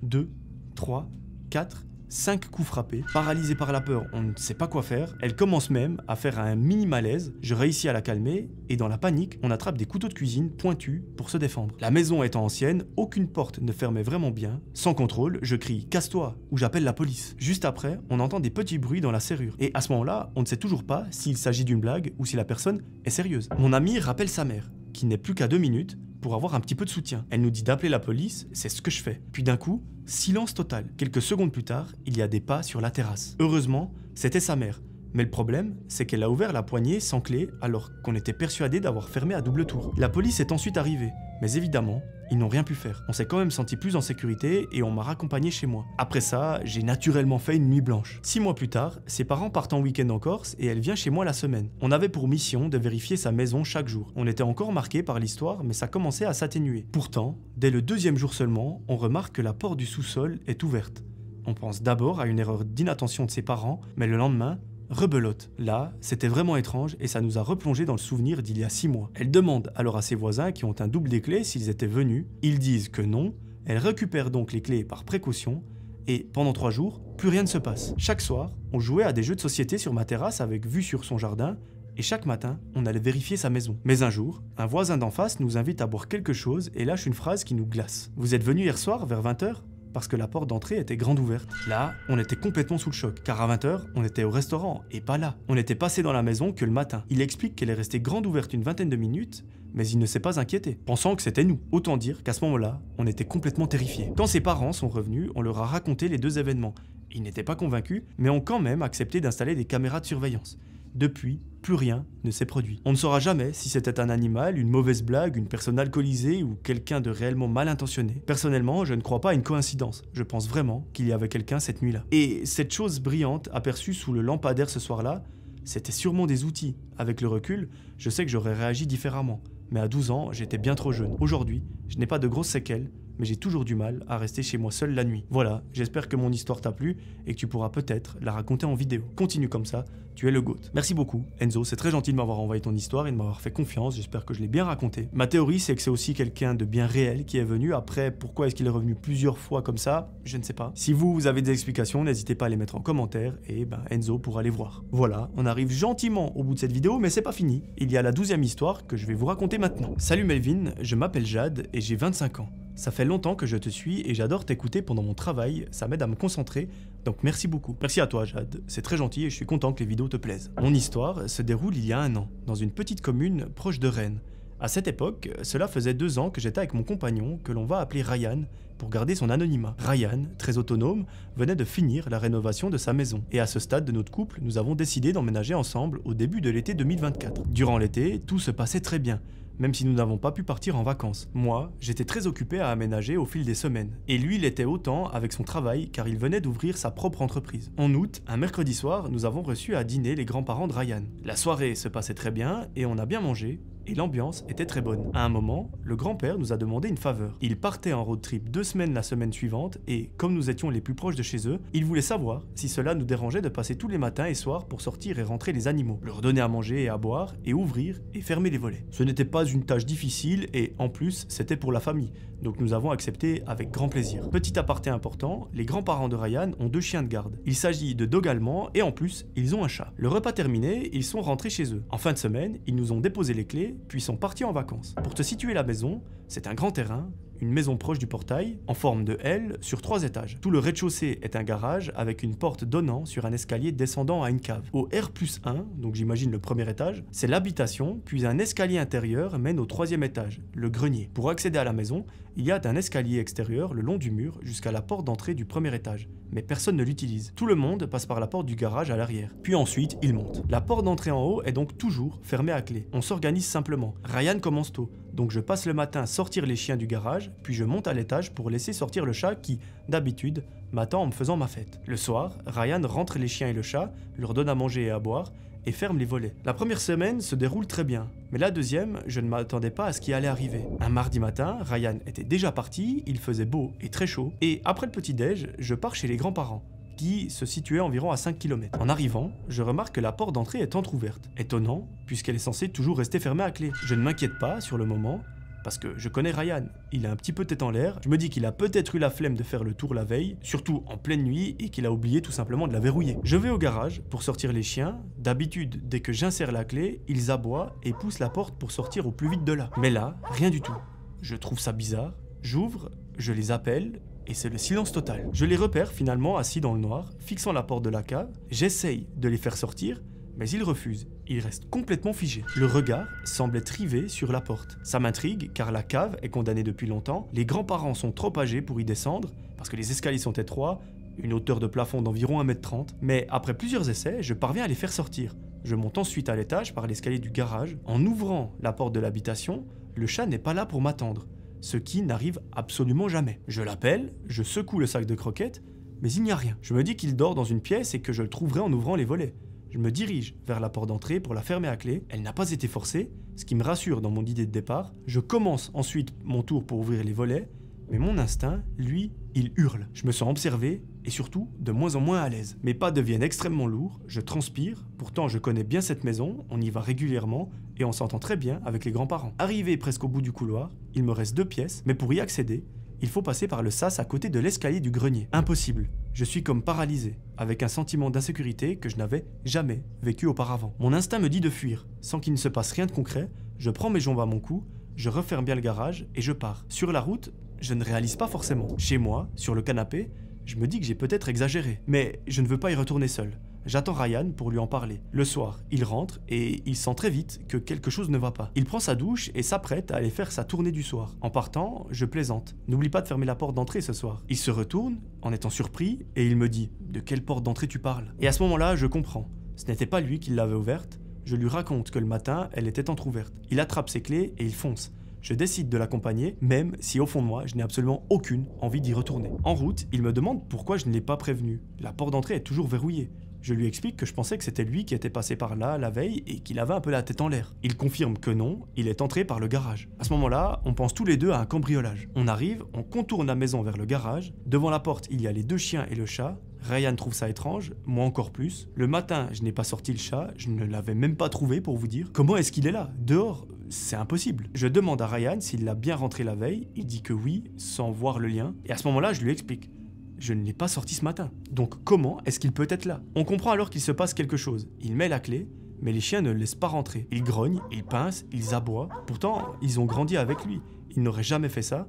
2, 3, 4, 5 coups frappés. Paralysée par la peur, on ne sait pas quoi faire. Elle commence même à faire un mini malaise. Je réussis à la calmer et dans la panique, on attrape des couteaux de cuisine pointus pour se défendre. La maison étant ancienne, aucune porte ne fermait vraiment bien. Sans contrôle, je crie « Casse-toi » ou j'appelle la police. Juste après, on entend des petits bruits dans la serrure. Et à ce moment-là, on ne sait toujours pas s'il s'agit d'une blague ou si la personne est sérieuse. Mon ami rappelle sa mère, qui n'est plus qu'à 2 minutes, pour avoir un petit peu de soutien. Elle nous dit d'appeler la police, c'est ce que je fais. Puis d'un coup, silence total. Quelques secondes plus tard, il y a des pas sur la terrasse. Heureusement, c'était sa mère. Mais le problème, c'est qu'elle a ouvert la poignée sans clé alors qu'on était persuadé d'avoir fermé à double tour. La police est ensuite arrivée, mais évidemment, ils n'ont rien pu faire. On s'est quand même senti plus en sécurité et on m'a raccompagné chez moi. Après ça, j'ai naturellement fait une nuit blanche. 6 mois plus tard, ses parents partent en week-end en Corse et elle vient chez moi la semaine. On avait pour mission de vérifier sa maison chaque jour. On était encore marqué par l'histoire, mais ça commençait à s'atténuer. Pourtant, dès le 2e jour seulement, on remarque que la porte du sous-sol est ouverte. On pense d'abord à une erreur d'inattention de ses parents, mais le lendemain, rebelote. Là, c'était vraiment étrange et ça nous a replongé dans le souvenir d'il y a 6 mois. Elle demande alors à ses voisins qui ont un double des clés s'ils étaient venus. Ils disent que non. Elle récupère donc les clés par précaution et pendant 3 jours, plus rien ne se passe. Chaque soir, on jouait à des jeux de société sur ma terrasse avec vue sur son jardin et chaque matin, on allait vérifier sa maison. Mais un jour, un voisin d'en face nous invite à boire quelque chose et lâche une phrase qui nous glace. « Vous êtes venu hier soir vers 20 h ? Parce que la porte d'entrée était grande ouverte. » Là, on était complètement sous le choc, car à 20 h, on était au restaurant, et pas là. On était passé dans la maison que le matin. Il explique qu'elle est restée grande ouverte une vingtaine de minutes, mais il ne s'est pas inquiété, pensant que c'était nous. Autant dire qu'à ce moment-là, on était complètement terrifiés. Quand ses parents sont revenus, on leur a raconté les 2 événements. Ils n'étaient pas convaincus, mais ont quand même accepté d'installer des caméras de surveillance. Depuis, plus rien ne s'est produit. On ne saura jamais si c'était un animal, une mauvaise blague, une personne alcoolisée ou quelqu'un de réellement mal intentionné. Personnellement, je ne crois pas à une coïncidence. Je pense vraiment qu'il y avait quelqu'un cette nuit-là. Et cette chose brillante aperçue sous le lampadaire ce soir-là, c'était sûrement des outils. Avec le recul, je sais que j'aurais réagi différemment. Mais à 12 ans, j'étais bien trop jeune. Aujourd'hui, je n'ai pas de grosses séquelles, mais j'ai toujours du mal à rester chez moi seul la nuit. Voilà, j'espère que mon histoire t'a plu et que tu pourras peut-être la raconter en vidéo. Continue comme ça, tu es le GOAT. Merci beaucoup, Enzo, c'est très gentil de m'avoir envoyé ton histoire et de m'avoir fait confiance, j'espère que je l'ai bien raconté. Ma théorie, c'est que c'est aussi quelqu'un de bien réel qui est venu. Après, pourquoi est-ce qu'il est revenu plusieurs fois comme ça? Je ne sais pas. Si vous avez des explications, n'hésitez pas à les mettre en commentaire et Enzo pourra les voir. Voilà, on arrive gentiment au bout de cette vidéo, mais c'est pas fini. Il y a la 12e histoire que je vais vous raconter maintenant. Salut Melvin, je m'appelle Jade et j'ai 25 ans. Ça fait longtemps que je te suis et j'adore t'écouter pendant mon travail, ça m'aide à me concentrer, donc merci beaucoup. Merci à toi Jade, c'est très gentil et je suis content que les vidéos te plaisent. Mon histoire se déroule il y a 1 an, dans une petite commune proche de Rennes. À cette époque, cela faisait 2 ans que j'étais avec mon compagnon, que l'on va appeler Ryan, pour garder son anonymat. Ryan, très autonome, venait de finir la rénovation de sa maison. Et à ce stade de notre couple, nous avons décidé d'emménager ensemble au début de l'été 2024. Durant l'été, tout se passait très bien, même si nous n'avons pas pu partir en vacances. Moi, j'étais très occupé à aménager au fil des semaines. Et lui, il était autant avec son travail car il venait d'ouvrir sa propre entreprise. En août, un mercredi soir, nous avons reçu à dîner les grands-parents de Ryan. La soirée se passait très bien et on a bien mangé. Et l'ambiance était très bonne. À un moment, le grand-père nous a demandé une faveur. Il partait en road trip 2 semaines la semaine suivante et, comme nous étions les plus proches de chez eux, il voulait savoir si cela nous dérangeait de passer tous les matins et soirs pour sortir et rentrer les animaux, leur donner à manger et à boire, et ouvrir et fermer les volets. Ce n'était pas une tâche difficile et, en plus, c'était pour la famille. Donc nous avons accepté avec grand plaisir. Petit aparté important, les grands-parents de Ryan ont 2 chiens de garde. Il s'agit de dogs allemands et en plus, ils ont un chat. Le repas terminé, ils sont rentrés chez eux. En fin de semaine, ils nous ont déposé les clés, puis sont partis en vacances. Pour te situer la maison, c'est un grand terrain, une maison proche du portail, en forme de L, sur 3 étages. Tout le rez-de-chaussée est un garage avec une porte donnant sur un escalier descendant à une cave. Au R+1, donc j'imagine le premier étage, c'est l'habitation, puis un escalier intérieur mène au 3e étage, le grenier. Pour accéder à la maison, il y a un escalier extérieur le long du mur jusqu'à la porte d'entrée du premier étage, mais personne ne l'utilise. Tout le monde passe par la porte du garage à l'arrière, puis ensuite il monte. La porte d'entrée en haut est donc toujours fermée à clé. On s'organise simplement. Ryan commence tôt, donc je passe le matin sortir les chiens du garage, puis je monte à l'étage pour laisser sortir le chat qui, d'habitude, m'attend en me faisant ma fête. Le soir, Ryan rentre les chiens et le chat, leur donne à manger et à boire, et ferme les volets. La première semaine se déroule très bien, mais la deuxième, je ne m'attendais pas à ce qui allait arriver. Un mardi matin, Ryan était déjà parti, il faisait beau et très chaud, et après le petit-déj, je pars chez les grands-parents, qui se situait environ à 5 km. En arrivant, je remarque que la porte d'entrée est entrouverte. Étonnant, puisqu'elle est censée toujours rester fermée à clé. Je ne m'inquiète pas sur le moment, parce que je connais Ryan, il a un petit peu tête en l'air, je me dis qu'il a peut-être eu la flemme de faire le tour la veille, surtout en pleine nuit, et qu'il a oublié tout simplement de la verrouiller. Je vais au garage pour sortir les chiens, d'habitude, dès que j'insère la clé, ils aboient et poussent la porte pour sortir au plus vite de là. Mais là, rien du tout. Je trouve ça bizarre, j'ouvre, je les appelle, et c'est le silence total. Je les repère finalement assis dans le noir, fixant la porte de la cave, j'essaye de les faire sortir, mais ils refusent. Ils restent complètement figés. Le regard semble être rivé sur la porte. Ça m'intrigue car la cave est condamnée depuis longtemps, les grands-parents sont trop âgés pour y descendre, parce que les escaliers sont étroits, une hauteur de plafond d'environ 1,30 m, mais après plusieurs essais, je parviens à les faire sortir. Je monte ensuite à l'étage par l'escalier du garage. En ouvrant la porte de l'habitation, le chat n'est pas là pour m'attendre, ce qui n'arrive absolument jamais. Je l'appelle, je secoue le sac de croquettes, mais il n'y a rien. Je me dis qu'il dort dans une pièce et que je le trouverai en ouvrant les volets. Je me dirige vers la porte d'entrée pour la fermer à clé. Elle n'a pas été forcée, ce qui me rassure dans mon idée de départ. Je commence ensuite mon tour pour ouvrir les volets, mais mon instinct, lui, il hurle. Je me sens observé et surtout de moins en moins à l'aise. Mes pas deviennent extrêmement lourds, je transpire, pourtant je connais bien cette maison, on y va régulièrement et on s'entend très bien avec les grands-parents. Arrivé presque au bout du couloir, il me reste 2 pièces, mais pour y accéder, il faut passer par le sas à côté de l'escalier du grenier. Impossible. Je suis comme paralysé, avec un sentiment d'insécurité que je n'avais jamais vécu auparavant. Mon instinct me dit de fuir. Sans qu'il ne se passe rien de concret, je prends mes jambes à mon cou, je referme bien le garage et je pars. Sur la route, je ne réalise pas forcément. Chez moi, sur le canapé, je me dis que j'ai peut-être exagéré. Mais je ne veux pas y retourner seul. J'attends Ryan pour lui en parler. Le soir, il rentre et il sent très vite que quelque chose ne va pas. Il prend sa douche et s'apprête à aller faire sa tournée du soir. En partant, je plaisante. N'oublie pas de fermer la porte d'entrée ce soir. Il se retourne, en étant surpris, et il me dit « De quelle porte d'entrée tu parles ?» Et à ce moment-là, je comprends. Ce n'était pas lui qui l'avait ouverte. Je lui raconte que le matin, elle était entrouverte. Il attrape ses clés et il fonce. Je décide de l'accompagner, même si au fond de moi, je n'ai absolument aucune envie d'y retourner. En route, il me demande pourquoi je ne l'ai pas prévenu. La porte d'entrée est toujours verrouillée. Je lui explique que je pensais que c'était lui qui était passé par là la veille et qu'il avait un peu la tête en l'air. Il confirme que non, il est entré par le garage. À ce moment-là, on pense tous les deux à un cambriolage. On arrive, on contourne la maison vers le garage. Devant la porte, il y a les 2 chiens et le chat. Ryan trouve ça étrange, moi encore plus. Le matin, je n'ai pas sorti le chat, je ne l'avais même pas trouvé pour vous dire. Comment est-ce qu'il est là? Dehors? C'est impossible. Je demande à Ryan s'il l'a bien rentré la veille, il dit que oui, sans voir le lien. Et à ce moment-là, je lui explique. Je ne l'ai pas sorti ce matin. Donc comment est-ce qu'il peut être là? On comprend alors qu'il se passe quelque chose. Il met la clé, mais les chiens ne le laissent pas rentrer. Ils grognent, ils pincent, ils aboient. Pourtant, ils ont grandi avec lui. Ils n'auraient jamais fait ça,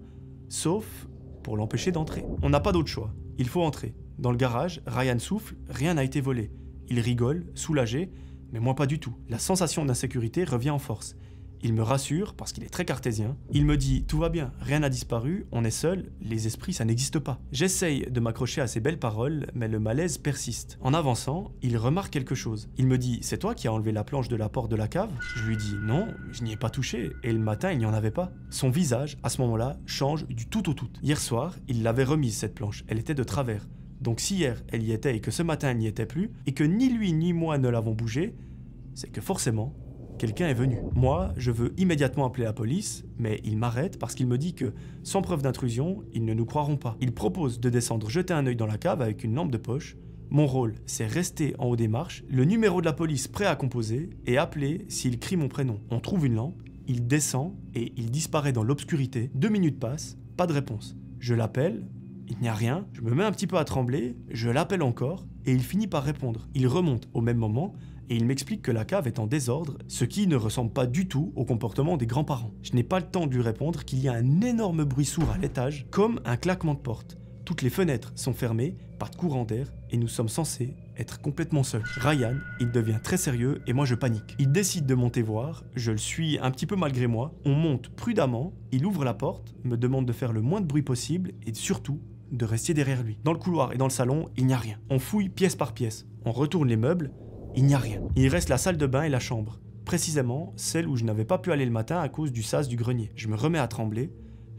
sauf pour l'empêcher d'entrer. On n'a pas d'autre choix. Il faut entrer. Dans le garage, Ryan souffle, rien n'a été volé. Il rigole, soulagé, mais moi pas du tout. La sensation d'insécurité revient en force. Il me rassure parce qu'il est très cartésien. Il me dit « Tout va bien, rien n'a disparu, on est seul, les esprits ça n'existe pas ». J'essaye de m'accrocher à ces belles paroles, mais le malaise persiste. En avançant, il remarque quelque chose. Il me dit « C'est toi qui as enlevé la planche de la porte de la cave ?» Je lui dis « Non, je n'y ai pas touché, et le matin il n'y en avait pas ». Son visage, à ce moment-là, change du tout au tout. Hier soir, il l'avait remise cette planche, elle était de travers. Donc si hier elle y était et que ce matin elle n'y était plus, et que ni lui ni moi ne l'avons bougé, c'est que forcément, quelqu'un est venu. Moi, je veux immédiatement appeler la police, mais il m'arrête parce qu'il me dit que, sans preuve d'intrusion, ils ne nous croiront pas. Il propose de descendre jeter un œil dans la cave avec une lampe de poche. Mon rôle, c'est rester en haut des marches, le numéro de la police prêt à composer, et appeler s'il crie mon prénom. On trouve une lampe, il descend, et il disparaît dans l'obscurité. 2 minutes passent, pas de réponse. Je l'appelle, il n'y a rien, je me mets un petit peu à trembler, je l'appelle encore, et il finit par répondre. Il remonte au même moment, et il m'explique que la cave est en désordre, ce qui ne ressemble pas du tout au comportement des grands-parents. Je n'ai pas le temps de lui répondre qu'il y a un énorme bruit sourd à l'étage, comme un claquement de porte. Toutes les fenêtres sont fermées, pas de courant d'air, et nous sommes censés être complètement seuls. Ryan, il devient très sérieux et moi je panique. Il décide de monter voir, je le suis un petit peu malgré moi, on monte prudemment, il ouvre la porte, me demande de faire le moins de bruit possible et surtout de rester derrière lui. Dans le couloir et dans le salon, il n'y a rien. On fouille pièce par pièce, on retourne les meubles, il n'y a rien. Il reste la salle de bain et la chambre. Précisément, celle où je n'avais pas pu aller le matin à cause du sas du grenier. Je me remets à trembler.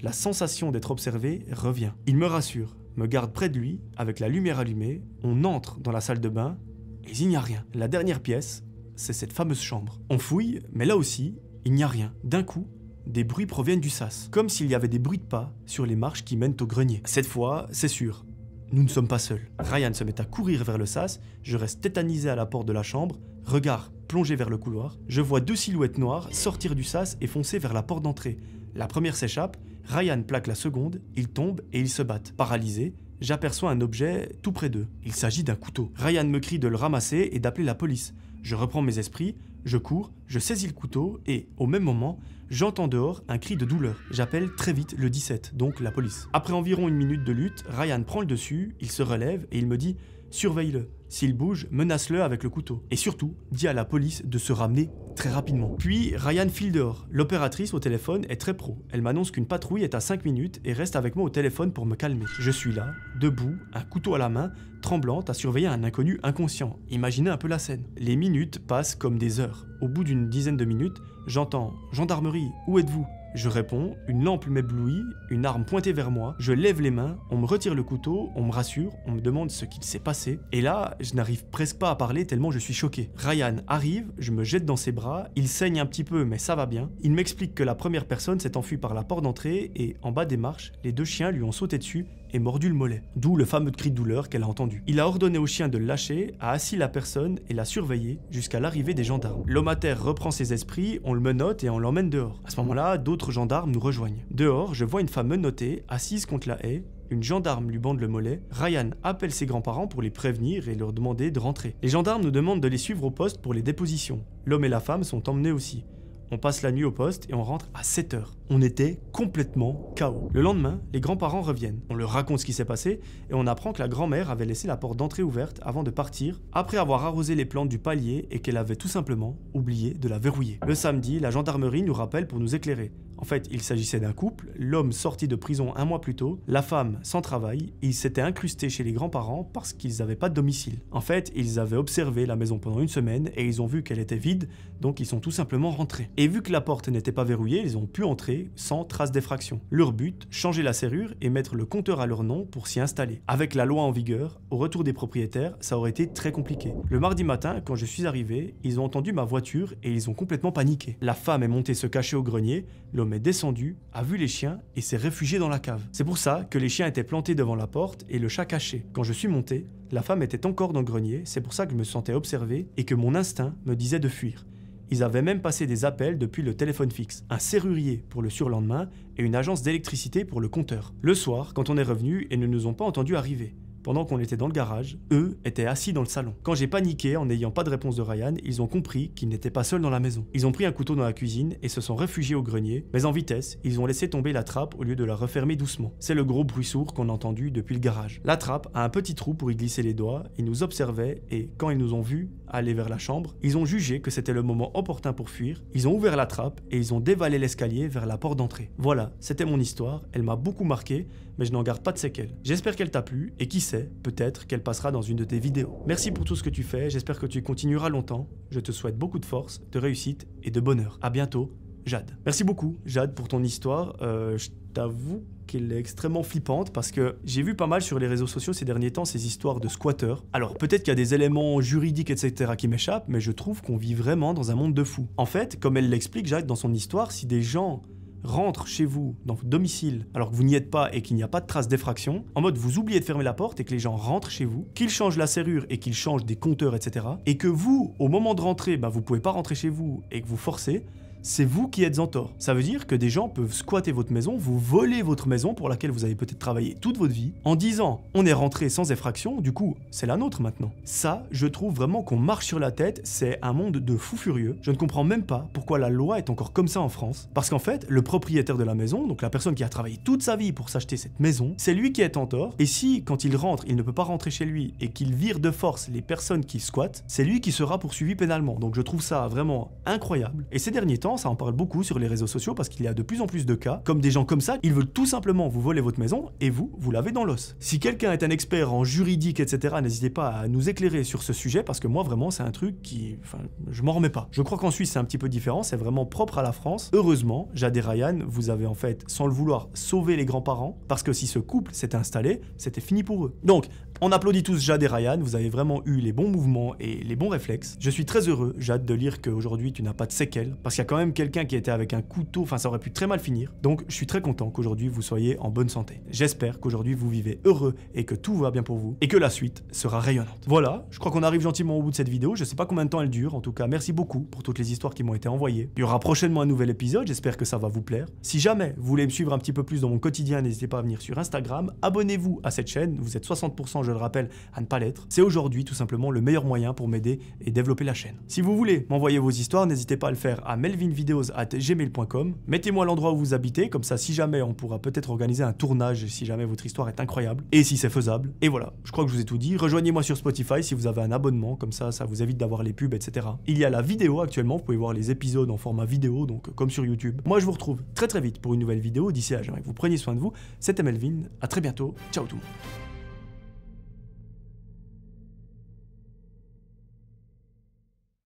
La sensation d'être observé revient. Il me rassure, me garde près de lui, avec la lumière allumée. On entre dans la salle de bain et il n'y a rien. La dernière pièce, c'est cette fameuse chambre. On fouille, mais là aussi, il n'y a rien. D'un coup, des bruits proviennent du sas, comme s'il y avait des bruits de pas sur les marches qui mènent au grenier. Cette fois, c'est sûr, nous ne sommes pas seuls. Ryan se met à courir vers le sas, je reste tétanisé à la porte de la chambre, regard plongé vers le couloir. Je vois 2 silhouettes noires sortir du sas et foncer vers la porte d'entrée. La première s'échappe, Ryan plaque la seconde, ils tombent et ils se battent. Paralysés, j'aperçois un objet tout près d'eux. Il s'agit d'un couteau. Ryan me crie de le ramasser et d'appeler la police. Je reprends mes esprits, je cours, je saisis le couteau et, au même moment, j'entends dehors un cri de douleur. J'appelle très vite le 17, donc la police. Après environ 1 minute de lutte, Ryan prend le dessus, il se relève et il me dit « Surveille-le. S'il bouge, menace-le avec le couteau. Et surtout, dis à la police de se ramener très rapidement. » Puis Ryan file dehors. L'opératrice au téléphone est très pro. Elle m'annonce qu'une patrouille est à 5 minutes et reste avec moi au téléphone pour me calmer. Je suis là, debout, un couteau à la main, tremblante à surveiller un inconnu inconscient. Imaginez un peu la scène. Les minutes passent comme des heures. Au bout d'une dizaine de minutes, j'entends « Gendarmerie, où êtes-vous » Je réponds, une lampe m'éblouit, une arme pointée vers moi, je lève les mains, on me retire le couteau, on me rassure, on me demande ce qu'il s'est passé, et là, je n'arrive presque pas à parler tellement je suis choqué. Ryan arrive, je me jette dans ses bras, il saigne un petit peu mais ça va bien, il m'explique que la première personne s'est enfuie par la porte d'entrée et en bas des marches, les 2 chiens lui ont sauté dessus et mordu le mollet, d'où le fameux cri de douleur qu'elle a entendu. Il a ordonné au chien de le lâcher, a assis la personne et l'a surveillé jusqu'à l'arrivée des gendarmes. L'homme à terre reprend ses esprits, on le menotte et on l'emmène dehors. À ce moment-là, d'autres gendarmes nous rejoignent. Dehors, je vois une femme menottée, assise contre la haie, une gendarme lui bande le mollet, Ryan appelle ses grands-parents pour les prévenir et leur demander de rentrer. Les gendarmes nous demandent de les suivre au poste pour les dépositions. L'homme et la femme sont emmenés aussi. On passe la nuit au poste et on rentre à 7 h. On était complètement KO. Le lendemain, les grands-parents reviennent. On leur raconte ce qui s'est passé et on apprend que la grand-mère avait laissé la porte d'entrée ouverte avant de partir, après avoir arrosé les plantes du palier et qu'elle avait tout simplement oublié de la verrouiller. Le samedi, la gendarmerie nous rappelle pour nous éclairer. En fait, il s'agissait d'un couple, l'homme sorti de prison 1 mois plus tôt, la femme sans travail, ils s'étaient incrustés chez les grands-parents parce qu'ils n'avaient pas de domicile. En fait, ils avaient observé la maison pendant 1 semaine et ils ont vu qu'elle était vide, donc ils sont tout simplement rentrés. Et vu que la porte n'était pas verrouillée, ils ont pu entrer sans trace d'effraction. Leur but, changer la serrure et mettre le compteur à leur nom pour s'y installer. Avec la loi en vigueur, au retour des propriétaires, ça aurait été très compliqué. Le mardi matin, quand je suis arrivé, ils ont entendu ma voiture et ils ont complètement paniqué. La femme est montée se cacher au grenier, l'homme est descendu, a vu les chiens et s'est réfugié dans la cave. C'est pour ça que les chiens étaient plantés devant la porte et le chat caché. Quand je suis monté, la femme était encore dans le grenier, c'est pour ça que je me sentais observé et que mon instinct me disait de fuir. Ils avaient même passé des appels depuis le téléphone fixe, un serrurier pour le surlendemain et une agence d'électricité pour le compteur. Le soir, quand on est revenu, ils ne nous ont pas entendus arriver. Pendant qu'on était dans le garage, eux étaient assis dans le salon. Quand j'ai paniqué en n'ayant pas de réponse de Ryan, ils ont compris qu'ils n'étaient pas seuls dans la maison. Ils ont pris un couteau dans la cuisine et se sont réfugiés au grenier, mais en vitesse, ils ont laissé tomber la trappe au lieu de la refermer doucement. C'est le gros bruit sourd qu'on a entendu depuis le garage. La trappe a un petit trou pour y glisser les doigts, ils nous observaient et quand ils nous ont vus aller vers la chambre, ils ont jugé que c'était le moment opportun pour fuir, ils ont ouvert la trappe et ils ont dévalé l'escalier vers la porte d'entrée. Voilà, c'était mon histoire, elle m'a beaucoup marqué, mais je n'en garde pas de séquelles. J'espère qu'elle t'a plu et qui sait, peut-être qu'elle passera dans une de tes vidéos. Merci pour tout ce que tu fais, j'espère que tu continueras longtemps. Je te souhaite beaucoup de force, de réussite et de bonheur. À bientôt, Jade. Merci beaucoup, Jade, pour ton histoire. Je t'avoue qu'elle est extrêmement flippante parce que j'ai vu pas mal sur les réseaux sociaux ces derniers temps ces histoires de squatteurs. Alors peut-être qu'il y a des éléments juridiques etc. qui m'échappent, mais je trouve qu'on vit vraiment dans un monde de fous. En fait, comme elle l'explique, Jade, dans son histoire, si des gens rentrent chez vous, dans votre domicile, alors que vous n'y êtes pas et qu'il n'y a pas de trace d'effraction, en mode vous oubliez de fermer la porte et que les gens rentrent chez vous, qu'ils changent la serrure et qu'ils changent des compteurs, etc. Et que vous, au moment de rentrer, vous pouvez pas rentrer chez vous et que vous forcez, c'est vous qui êtes en tort. Ça veut dire que des gens peuvent squatter votre maison, vous voler votre maison pour laquelle vous avez peut-être travaillé toute votre vie, en disant on est rentré sans effraction, du coup c'est la nôtre maintenant. Ça, je trouve vraiment qu'on marche sur la tête, c'est un monde de fous furieux. Je ne comprends même pas pourquoi la loi est encore comme ça en France. Parce qu'en fait, le propriétaire de la maison, donc la personne qui a travaillé toute sa vie pour s'acheter cette maison, c'est lui qui est en tort. Et si, quand il rentre, il ne peut pas rentrer chez lui et qu'il vire de force les personnes qui squattent, c'est lui qui sera poursuivi pénalement. Donc je trouve ça vraiment incroyable. Et ces derniers temps, maintenant, ça en parle beaucoup sur les réseaux sociaux parce qu'il y a de plus en plus de cas, comme des gens comme ça, ils veulent tout simplement vous voler votre maison et vous l'avez dans l'os. Si quelqu'un est un expert en juridique, etc., n'hésitez pas à nous éclairer sur ce sujet parce que moi, vraiment, c'est un truc qui... Enfin, je m'en remets pas. Je crois qu'en Suisse, c'est un petit peu différent, c'est vraiment propre à la France. Heureusement, Jade et Ryan, vous avez en fait, sans le vouloir, sauvé les grands-parents parce que si ce couple s'était installé, c'était fini pour eux. Donc, on applaudit tous Jade et Ryan, vous avez vraiment eu les bons mouvements et les bons réflexes. Je suis très heureux, Jade, de lire qu'aujourd'hui tu n'as pas de séquelles, parce qu'il y a quand même quelqu'un qui était avec un couteau, enfin ça aurait pu très mal finir. Donc je suis très content qu'aujourd'hui vous soyez en bonne santé. J'espère qu'aujourd'hui vous vivez heureux et que tout va bien pour vous, et que la suite sera rayonnante. Voilà, je crois qu'on arrive gentiment au bout de cette vidéo, je sais pas combien de temps elle dure, en tout cas merci beaucoup pour toutes les histoires qui m'ont été envoyées. Il y aura prochainement un nouvel épisode, j'espère que ça va vous plaire. Si jamais vous voulez me suivre un petit peu plus dans mon quotidien, n'hésitez pas à venir sur Instagram, abonnez-vous à cette chaîne, vous êtes 60%, je le rappelle, à ne pas l'être. C'est aujourd'hui tout simplement le meilleur moyen pour m'aider et développer la chaîne. Si vous voulez m'envoyer vos histoires, n'hésitez pas à le faire à melvinvideos@gmail.com. Mettez-moi l'endroit où vous habitez, comme ça si jamais on pourra peut-être organiser un tournage si jamais votre histoire est incroyable et si c'est faisable. Et voilà, je crois que je vous ai tout dit. Rejoignez-moi sur Spotify si vous avez un abonnement, comme ça vous évite d'avoir les pubs, etc. Il y a la vidéo actuellement, vous pouvez voir les épisodes en format vidéo, donc comme sur YouTube. Moi je vous retrouve très vite pour une nouvelle vidéo. D'ici là, j'aimerais que vous preniez soin de vous. C'était Melvin, à très bientôt, ciao tout le monde.